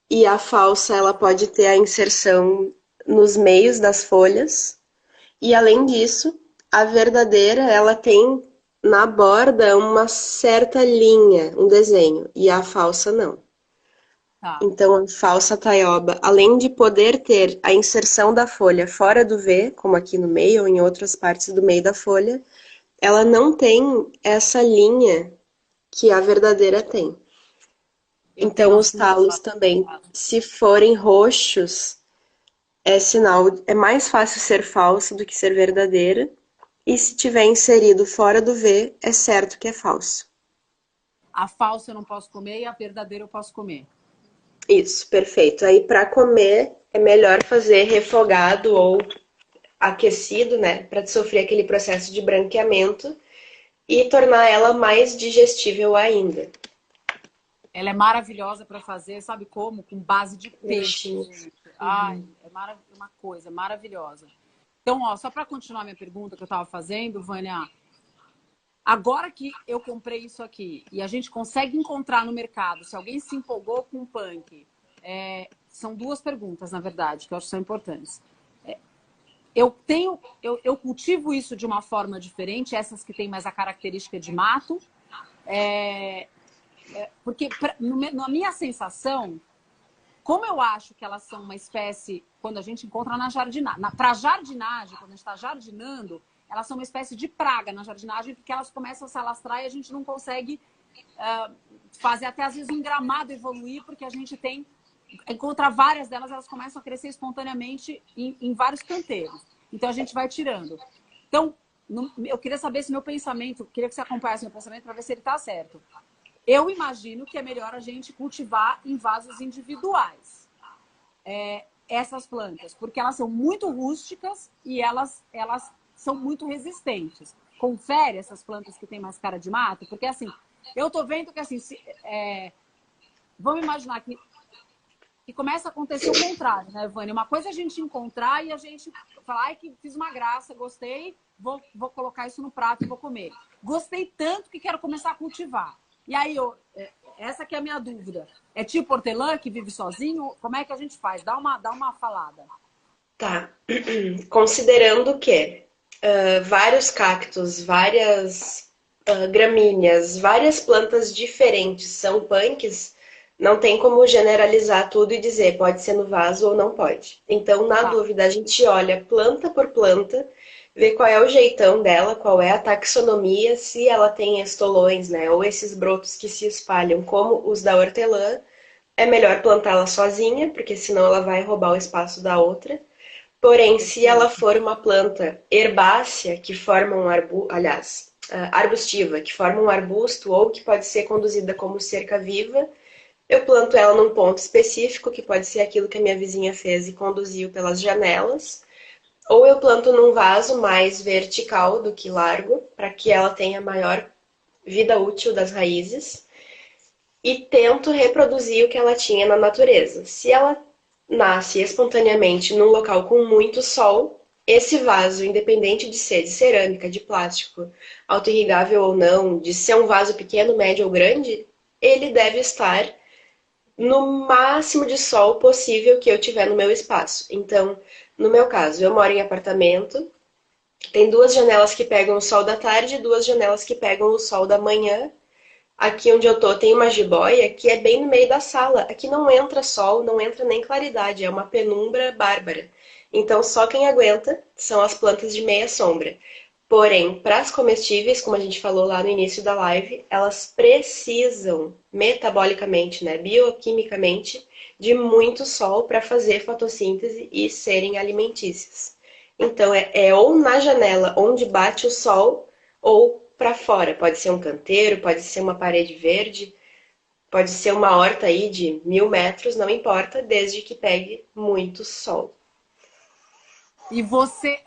e a falsa ela pode ter a inserção nos meios das folhas. E além disso, a verdadeira ela tem na borda uma certa linha, um desenho, e a falsa não. Tá. Então, a falsa taioba, além de poder ter a inserção da folha fora do V, como aqui no meio ou em outras partes do meio da folha, ela não tem essa linha que a verdadeira tem. Então, os talos também, se forem roxos, é sinal, é mais fácil ser falso do que ser verdadeira. E se tiver inserido fora do V, é certo que é falso. A falsa eu não posso comer e a verdadeira eu posso comer. Isso, perfeito. Aí, para comer, é melhor fazer refogado ou aquecido, né? Para sofrer aquele processo de branqueamento e tornar ela mais digestível ainda. Ela é maravilhosa para fazer, sabe como? Com base de peixe. Ai, é uma coisa maravilhosa. Então, ó, só para continuar minha pergunta que eu estava fazendo, Vânia, agora que eu comprei isso aqui e a gente consegue encontrar no mercado, se alguém se empolgou com o punk, são 2 perguntas, na verdade, que eu acho que são importantes. Eu cultivo isso de uma forma diferente, essas que têm mais a característica de mato, porque na minha sensação, como eu acho que elas são uma espécie, quando a gente encontra na jardinagem, para jardinagem, quando a gente está jardinando, elas são uma espécie de praga na jardinagem, porque elas começam a se alastrar e a gente não consegue fazer até às vezes um gramado evoluir, porque a gente encontra várias delas, elas começam a crescer espontaneamente em vários canteiros. Então a gente vai tirando. Então, eu queria saber se meu pensamento, queria que você acompanhasse meu pensamento para ver se ele está certo. Eu imagino que é melhor a gente cultivar em vasos individuais essas plantas, porque elas são muito rústicas e elas são muito resistentes. Confere essas plantas que têm mais cara de mato, porque assim, eu tô vendo que assim, vamos imaginar que começa a acontecer o contrário, né, Vânia? Uma coisa é a gente encontrar e a gente falar, ai, que fiz uma graça, gostei, vou colocar isso no prato e vou comer. Gostei tanto que quero começar a cultivar. E aí, essa que é a minha dúvida. É tipo hortelã que vive sozinho? Como é que a gente faz? Dá uma falada. Tá. Considerando que vários cactos, várias gramíneas, várias plantas diferentes são punks, não tem como generalizar tudo e dizer pode ser no vaso ou não pode. Então, na Tá. dúvida, a gente olha planta por planta, vê qual é o jeitão dela, qual é a taxonomia, se ela tem estolões, né, ou esses brotos que se espalham, como os da hortelã. É melhor plantá-la sozinha, porque senão ela vai roubar o espaço da outra. Porém, se ela for uma planta herbácea, que forma um arbusto, aliás, arbustiva, que forma um arbusto ou que pode ser conduzida como cerca viva, eu planto ela num ponto específico, que pode ser aquilo que a minha vizinha fez e conduziu pelas janelas, ou eu planto num vaso mais vertical do que largo, para que ela tenha maior vida útil das raízes, e tento reproduzir o que ela tinha na natureza. Se ela nasce espontaneamente num local com muito sol, esse vaso, independente de ser de cerâmica, de plástico, autoirrigável ou não, de ser um vaso pequeno, médio ou grande, ele deve estar no máximo de sol possível que eu tiver no meu espaço. Então, no meu caso, eu moro em apartamento, tem 2 janelas que pegam o sol da tarde e 2 janelas que pegam o sol da manhã. Aqui onde eu tô tem uma jiboia que é bem no meio da sala. Aqui não entra sol, não entra nem claridade, é uma penumbra bárbara. Então só quem aguenta são as plantas de meia sombra. Porém, para as comestíveis, como a gente falou lá no início da live, elas precisam metabolicamente, né, bioquimicamente, de muito sol para fazer fotossíntese e serem alimentícias. Então é ou na janela onde bate o sol ou para fora. Pode ser um canteiro, pode ser uma parede verde, pode ser uma horta aí de 1000 metros, não importa, desde que pegue muito sol. E você.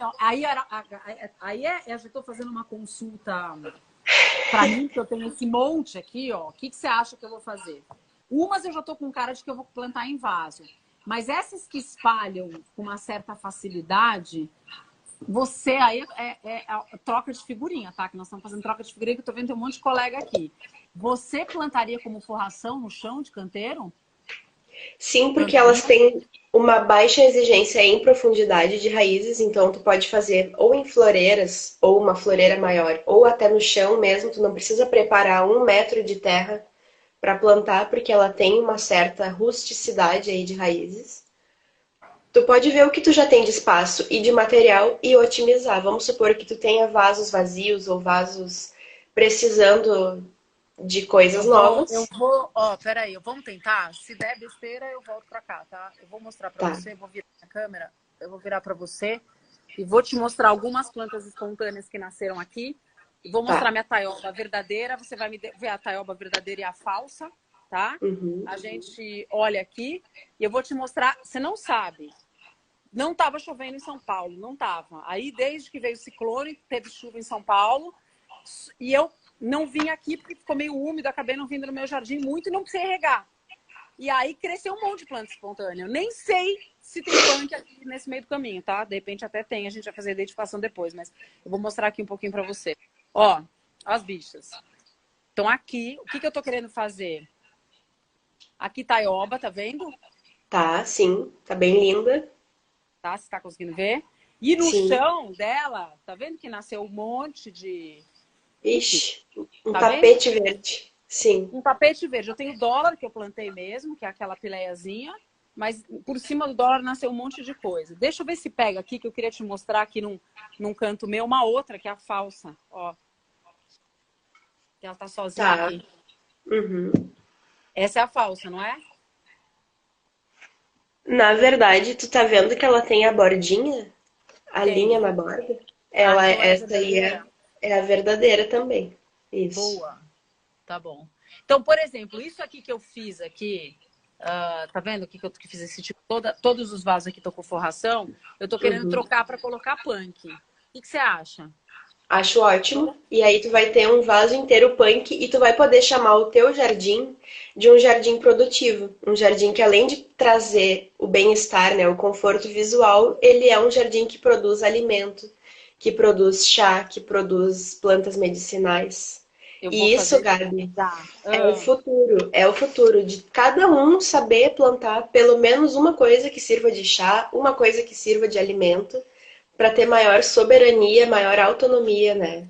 Eu estou fazendo uma consulta para mim, que eu tenho esse monte aqui, ó. O que você acha que eu vou fazer? Umas eu já estou com cara de que eu vou plantar em vaso. Mas essas que espalham com uma certa facilidade, você aí é troca de figurinha, tá? Que nós estamos fazendo troca de figurinha, que eu tô vendo tem um monte de colega aqui. Você plantaria como forração no chão de canteiro? Sim, porque elas Plantaria? têm uma baixa exigência em profundidade de raízes, então tu pode fazer ou em floreiras, ou uma floreira maior, ou até no chão mesmo, tu não precisa preparar 1 metro de terra para plantar, porque ela tem uma certa rusticidade aí de raízes. Tu pode ver o que tu já tem de espaço e de material e otimizar. Vamos supor que tu tenha vasos vazios ou vasos precisando de coisas novas. Peraí, vamos tentar? Se der besteira, eu volto pra cá, tá? Eu vou mostrar pra Tá, você, vou virar a câmera, eu vou virar pra você e vou te mostrar algumas plantas espontâneas que nasceram aqui. E vou mostrar tá. minha taioba verdadeira, você vai ver a taioba verdadeira e a falsa, tá? Uhum. A gente olha aqui e eu vou te mostrar, você não sabe. Não estava chovendo em São Paulo, não estava. Aí, desde que veio o ciclone, teve chuva em São Paulo. E eu não vim aqui porque ficou meio úmido, acabei não vindo no meu jardim muito e não precisei regar. E aí cresceu um monte de planta espontânea. Eu nem sei se tem punk aqui nesse meio do caminho, tá? De repente até tem, a gente vai fazer a identificação depois, mas eu vou mostrar aqui um pouquinho para você. Ó, as bichas. Então aqui, o que eu tô querendo fazer? Aqui taioba, tá vendo? Tá, sim. Tá bem linda. Tá? Você tá conseguindo ver? E no Sim. chão dela, tá vendo que nasceu um monte de... Enfim, Ixi, um tá vendo? tapete verde. Sim. Um tapete verde. Eu tenho dólar que eu plantei mesmo, que é aquela pileiazinha, mas por cima do dólar nasceu um monte de coisa. Deixa eu ver se pega aqui, que eu queria te mostrar aqui num canto meu, uma outra, que é a falsa, ó. Que ela tá sozinha Tá. aqui. Uhum. Essa é a falsa, não é? Na verdade, tu tá vendo que ela tem a bordinha, a linha Tenho. na borda? Ah, Ela, então ela é essa aí verdadeira? é a verdadeira também. Isso. Boa. Tá bom. Então, por exemplo, isso aqui que eu fiz aqui, tá vendo aqui que eu que fiz esse tipo, todos os vasos aqui estão com forração, eu tô querendo Uhum. trocar para colocar punk. O que você acha? Acho ótimo. E aí tu vai ter um vaso inteiro punk e tu vai poder chamar o teu jardim de um jardim produtivo. Um jardim que além de trazer o bem-estar, né, o conforto visual, ele é um jardim que produz alimento, que produz chá, que produz plantas medicinais. Eu vou E isso, fazer Gabi, já. é o futuro de cada um saber plantar pelo menos uma coisa que sirva de chá, uma coisa que sirva de alimento, para ter maior soberania, maior autonomia, né,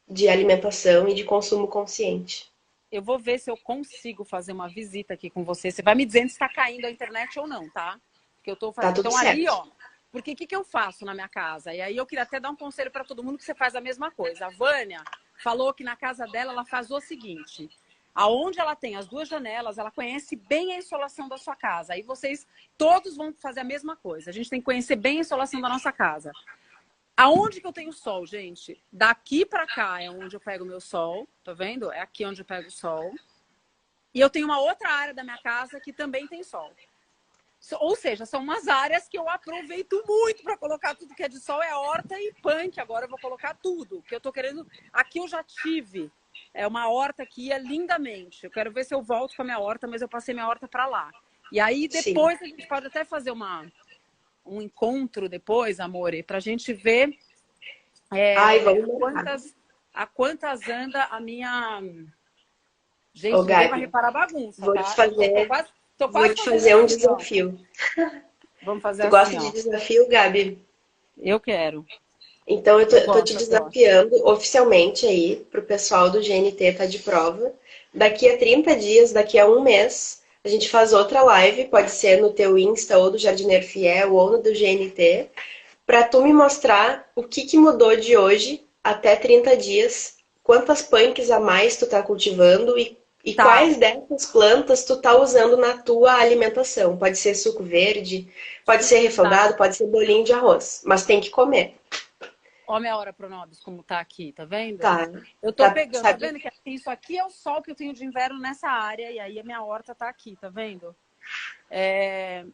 de alimentação e de consumo consciente. Eu vou ver se eu consigo fazer uma visita aqui com você. Você vai me dizendo se está caindo a internet ou não, tá? Porque eu tô Tá fazendo. tudo Então, ali, certo. ó. Porque o que eu faço na minha casa? E aí eu queria até dar um conselho para todo mundo que você faz a mesma coisa. A Vânia falou que na casa dela ela faz o seguinte: aonde ela tem as duas janelas, ela conhece bem a insolação da sua casa. Aí vocês todos vão fazer a mesma coisa. A gente tem que conhecer bem a insolação da nossa casa. Aonde que eu tenho sol, gente? Daqui para cá é onde eu pego o meu sol, tá vendo? É aqui onde eu pego o sol. E eu tenho uma outra área da minha casa que também tem sol. Ou seja, são umas áreas que eu aproveito muito para colocar tudo que é de sol. É horta e punk. Agora eu vou colocar tudo. Que eu tô querendo. Aqui eu já tive. É uma horta que ia lindamente. Eu quero ver se eu volto com a minha horta, mas eu passei minha horta para lá. E aí Sim. depois a gente pode até fazer um encontro depois, amore, para a gente ver Ai, é, vamos marcar. a quantas anda a minha. Ô, Gente, ninguém vai Gabi, reparar a bagunça, vou te tá? Eu fazer, tô vou quase te fazendo fazer um assim, ó. desafio. Vamos fazer Tu assim, gosta de ó. desafio, Gabi? Eu quero. Então Eu tô te gosto, eu gosto. desafiando oficialmente aí pro pessoal do GNT tá de prova. Daqui a 30 dias, daqui a um mês, a gente faz outra live, pode ser no teu Insta ou do Jardineiro Fiel ou no do GNT, para tu me mostrar o que mudou de hoje até 30 dias, quantas punks a mais tu tá cultivando e Tá. quais dessas plantas tu tá usando na tua alimentação. Pode ser suco verde, pode ser Tá. refogado, pode ser bolinho de arroz, mas tem que comer. Ó, minha hora Pronobis, como tá aqui, tá vendo? Tá, Eu tô tá, pegando, tá sabe? vendo que isso aqui é o sol que eu tenho de inverno nessa área, e aí a minha horta tá aqui, tá vendo?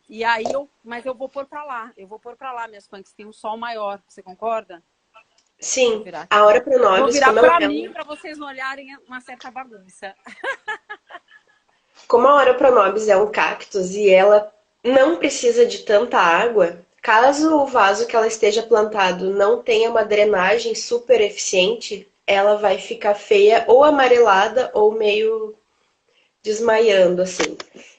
E aí mas eu vou pôr pra lá, eu vou pôr pra lá minhas plantas, tem um sol maior, você concorda? Deixa eu Sim, virar a aqui. hora Eu vou pronobis, virar pra mim, pra vocês não olharem uma certa bagunça. como a hora pronobis é um cactus e ela não precisa de tanta água, caso o vaso que ela esteja plantado não tenha uma drenagem super eficiente, ela vai ficar feia ou amarelada ou meio desmaiando assim.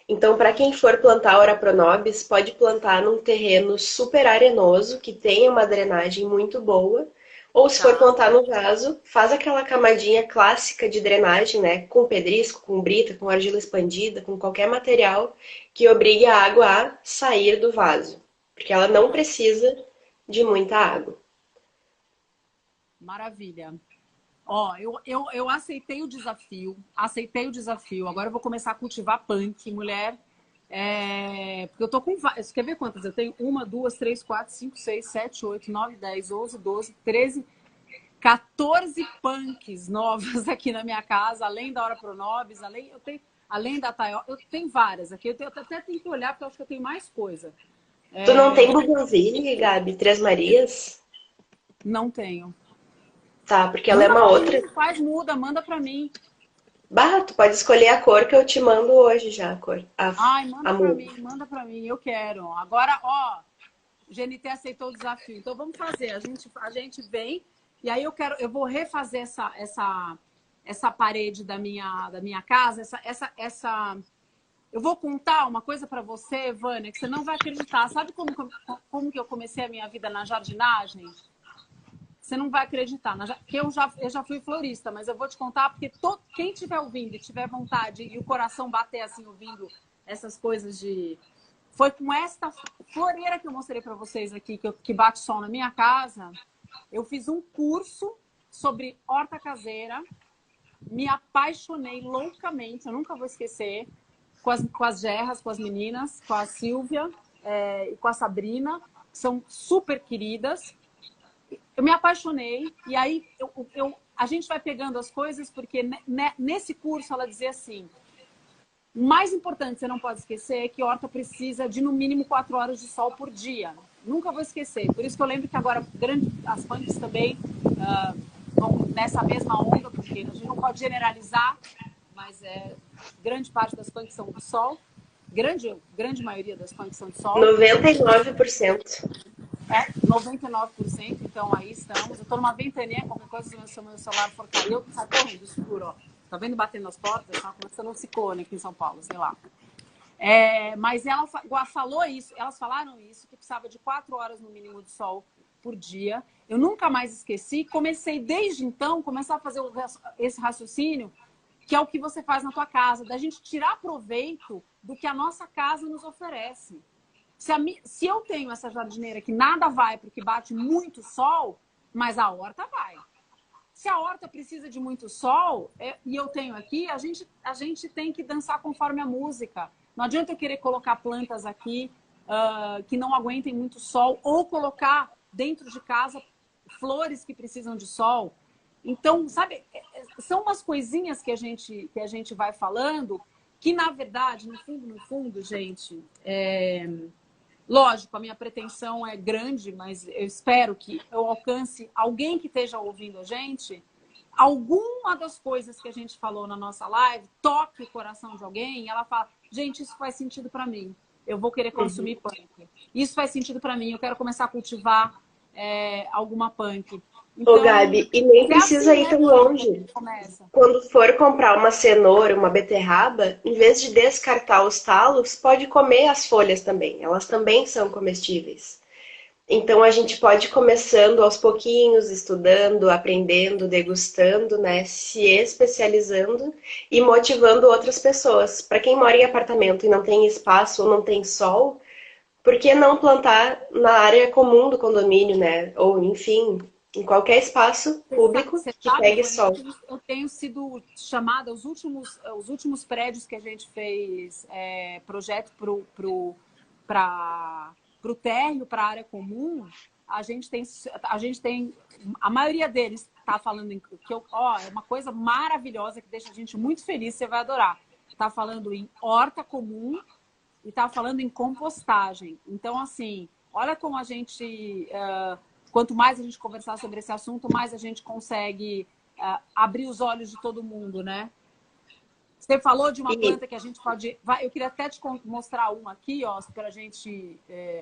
Então, para quem for plantar Ora Pronobis, pode plantar num terreno super arenoso, que tenha uma drenagem muito boa. Ou se for Tá. plantar no vaso, faz aquela camadinha clássica de drenagem, né? Com pedrisco, com brita, com argila expandida, com qualquer material que obrigue a água a sair do vaso. Porque ela não precisa de muita água. Maravilha. Ó, eu aceitei o desafio, aceitei o desafio. Agora eu vou começar a cultivar punk, mulher. Porque eu tô com várias. Quer ver quantas? Eu tenho uma, duas, três, quatro, cinco, seis, sete, oito, nove, 10, 11, 12, 13, 14 punks novas aqui na minha casa, além da Hora Pronobis, além da Tayo. Eu tenho várias aqui. Até tenho que olhar, porque eu acho que eu tenho mais coisa. Tu não tem Bougainville, Gabi? Três Marias? Não tenho. Tá, porque ela é Manda uma pra outra. mim, faz muda, manda pra mim. Bah, tu pode escolher a cor que eu te mando hoje já, a cor. Ai, A muda. manda pra mim, eu quero. Agora, ó, o GNT aceitou o desafio. Então vamos fazer. A gente vem e aí eu vou refazer essa parede da minha casa, eu vou contar uma coisa para você, Vânia, que você não vai acreditar. Sabe como que eu comecei a minha vida na jardinagem? Você não vai acreditar. Que eu já fui florista, mas eu vou te contar porque quem estiver ouvindo e tiver vontade e o coração bater assim ouvindo essas coisas de. Foi com esta floreira que eu mostrei para vocês aqui, que bate sol na minha casa. Eu fiz um curso sobre horta caseira, me apaixonei loucamente, eu nunca vou esquecer. com as Gerras, com as meninas, com a Silvia e com a Sabrina, que são super queridas. Eu me apaixonei, e aí a gente vai pegando as coisas, porque nesse curso ela dizia assim, o mais importante, você não pode esquecer, é que horta precisa de no mínimo 4 horas de sol por dia. Nunca vou esquecer. Por isso que eu lembro que agora as punks também vão nessa mesma onda, porque a gente não pode generalizar, mas grande parte das punks são do sol. Grande maioria das punks são do sol. 99%. 99%, então aí estamos. Eu tô numa ventania, qualquer coisa, se o meu celular for cair, eu saio correndo, escuro, ó. Tá vendo batendo nas portas? Tá começando um ciclone aqui em São Paulo, sei lá. Mas ela falou isso, elas falaram isso, que precisava de 4 horas no mínimo de sol por dia. Eu nunca mais esqueci. Comecei desde então, começar a fazer esse raciocínio, que é o que você faz na tua casa, da gente tirar proveito do que a nossa casa nos oferece. Se eu tenho essa jardineira que nada vai porque bate muito sol, mas a horta vai. Se a horta precisa de muito sol, e eu tenho aqui, a gente tem que dançar conforme a música. Não adianta eu querer colocar plantas aqui que não aguentem muito sol, ou colocar dentro de casa flores que precisam de sol. Então, sabe, são umas coisinhas que a gente vai falando, que na verdade, no fundo, gente, lógico, a minha pretensão é grande, mas eu espero que eu alcance alguém que esteja ouvindo a gente. Alguma das coisas que a gente falou na nossa live toque o coração de alguém e ela fala, gente, isso faz sentido para mim. Eu vou querer consumir punk. Isso faz sentido para mim. Eu quero começar a cultivar alguma punk. Então, Ô, Gabi, e nem precisa assim, ir tão longe. Quando for comprar uma cenoura, uma beterraba, em vez de descartar os talos, pode comer as folhas também. Elas também são comestíveis. Então a gente pode ir começando aos pouquinhos, estudando, aprendendo, degustando, né? Se especializando e motivando outras pessoas. Para quem mora em apartamento e não tem espaço ou não tem sol, por que não plantar na área comum do condomínio, né? Ou, enfim, em qualquer espaço público que pegue sol. Eu tenho sido chamada, os últimos prédios que a gente fez projeto para o térreo, para a área comum, a gente tem a maioria deles está falando é uma coisa maravilhosa que deixa a gente muito feliz, você vai adorar. Está falando em horta comum e está falando em compostagem. Então, assim, olha como a gente... Quanto mais a gente conversar sobre esse assunto, mais a gente consegue abrir os olhos de todo mundo, né? Você falou de uma planta que a gente pode... Eu queria até te mostrar uma aqui, ó, para a gente...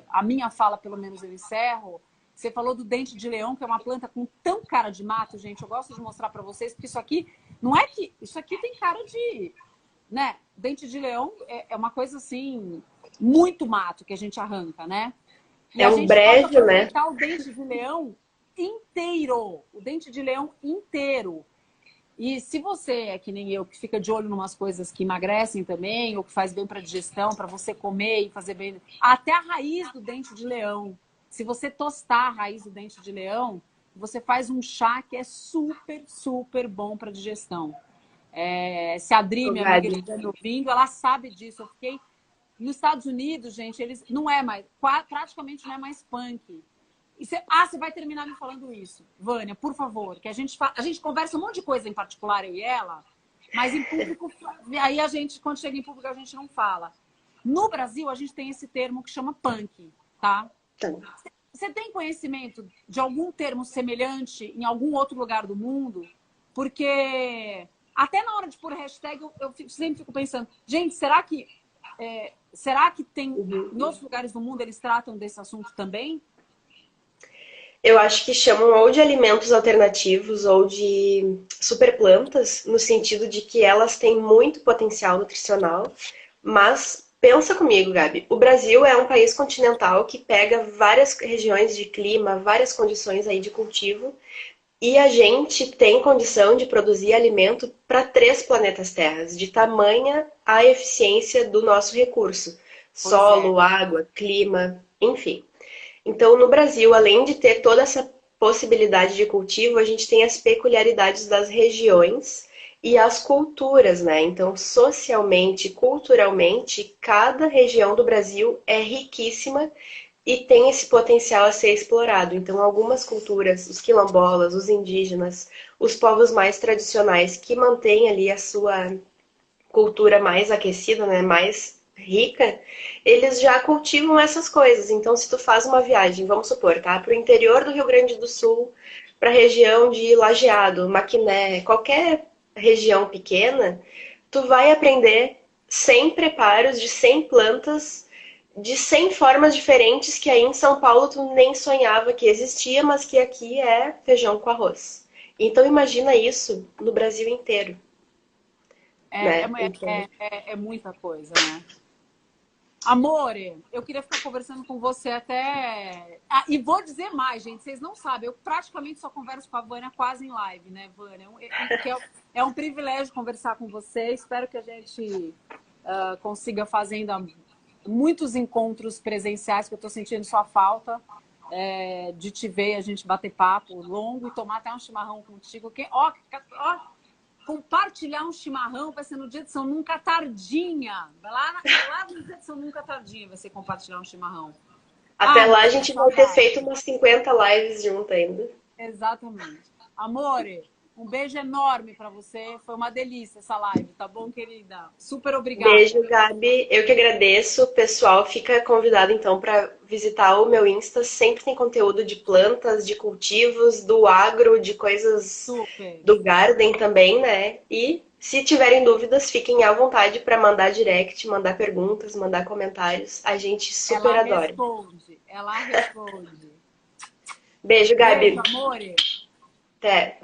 a minha fala, pelo menos, eu encerro. Você falou do dente de leão, que é uma planta com tão cara de mato, gente. Eu gosto de mostrar para vocês, porque isso aqui... Não é que... Isso aqui tem cara de... Né? Dente de leão é uma coisa, assim, muito mato que a gente arranca, né? E é um brejo, né? O dente de leão inteiro. O dente de leão inteiro. E se você é que nem eu, que fica de olho em umas coisas que emagrecem também, ou que faz bem para digestão, para você comer e fazer bem... Até a raiz do dente de leão. Se você tostar a raiz do dente de leão, você faz um chá que é super, super bom para digestão. Se a Adri, minha amiga, está me ouvindo, ela sabe disso. Eu fiquei... Nos Estados Unidos, gente, eles não é mais... Praticamente não é mais punk. Você vai terminar me falando isso. Vânia, por favor, que a gente conversa um monte de coisa em particular, eu e ela, mas em público, aí quando chega em público, a gente não fala. No Brasil, a gente tem esse termo que chama punk, tá? Você tem conhecimento de algum termo semelhante em algum outro lugar do mundo? Porque até na hora de pôr hashtag, eu sempre fico pensando, gente, será que tem em outros lugares do mundo eles tratam desse assunto também? Eu acho que chamam ou de alimentos alternativos ou de superplantas, no sentido de que elas têm muito potencial nutricional. Mas pensa comigo, Gabi, o Brasil é um país continental que pega várias regiões de clima, várias condições aí de cultivo, e a gente tem condição de produzir alimento para 3 planetas Terras, de tamanha a eficiência do nosso recurso. Solo, água, clima, enfim. Então, no Brasil, além de ter toda essa possibilidade de cultivo, a gente tem as peculiaridades das regiões e as culturas, né? Então, socialmente, culturalmente, cada região do Brasil é riquíssima e tem esse potencial a ser explorado. Então, algumas culturas, os quilombolas, os indígenas, os povos mais tradicionais que mantêm ali a sua cultura mais aquecida, né, mais rica, eles já cultivam essas coisas. Então, se tu faz uma viagem, vamos supor, tá, para o interior do Rio Grande do Sul, para a região de Lajeado, Maquiné, qualquer região pequena, tu vai aprender 100 preparos de 100 plantas de 100 formas diferentes que aí em São Paulo tu nem sonhava que existia, mas que aqui é feijão com arroz. Então imagina isso no Brasil inteiro, É, né? Então, é muita coisa, né? Amore, eu queria ficar conversando com você até. Ah, e vou dizer mais, gente, vocês não sabem, eu praticamente só converso com a Vânia quase em live, né, Vânia? É um privilégio conversar com você. Espero que a gente consiga fazendo muitos encontros presenciais, que eu estou sentindo sua falta de te ver, a gente bater papo longo e tomar até um chimarrão contigo. Ó, compartilhar um chimarrão vai ser no dia de São Nunca Tardinha. Lá no dia de São Nunca Tardinha vai ser compartilhar um chimarrão. até lá a Mas que gente vai ter saudade. feito umas 50 lives junto ainda. Exatamente. Amore, um beijo enorme para você. Foi uma delícia essa live, tá bom, querida? Super Beijo, obrigada. Gabi. Eu que agradeço. O pessoal fica convidado então para visitar o meu Insta. Sempre tem conteúdo de plantas, de cultivos, do agro, de coisas Super. do garden também, né? E se tiverem dúvidas, fiquem à vontade para mandar direct, mandar perguntas, mandar comentários. A gente super Ela adora. responde. Ela responde. Beijo, Beijo, Gabi. amore. Até.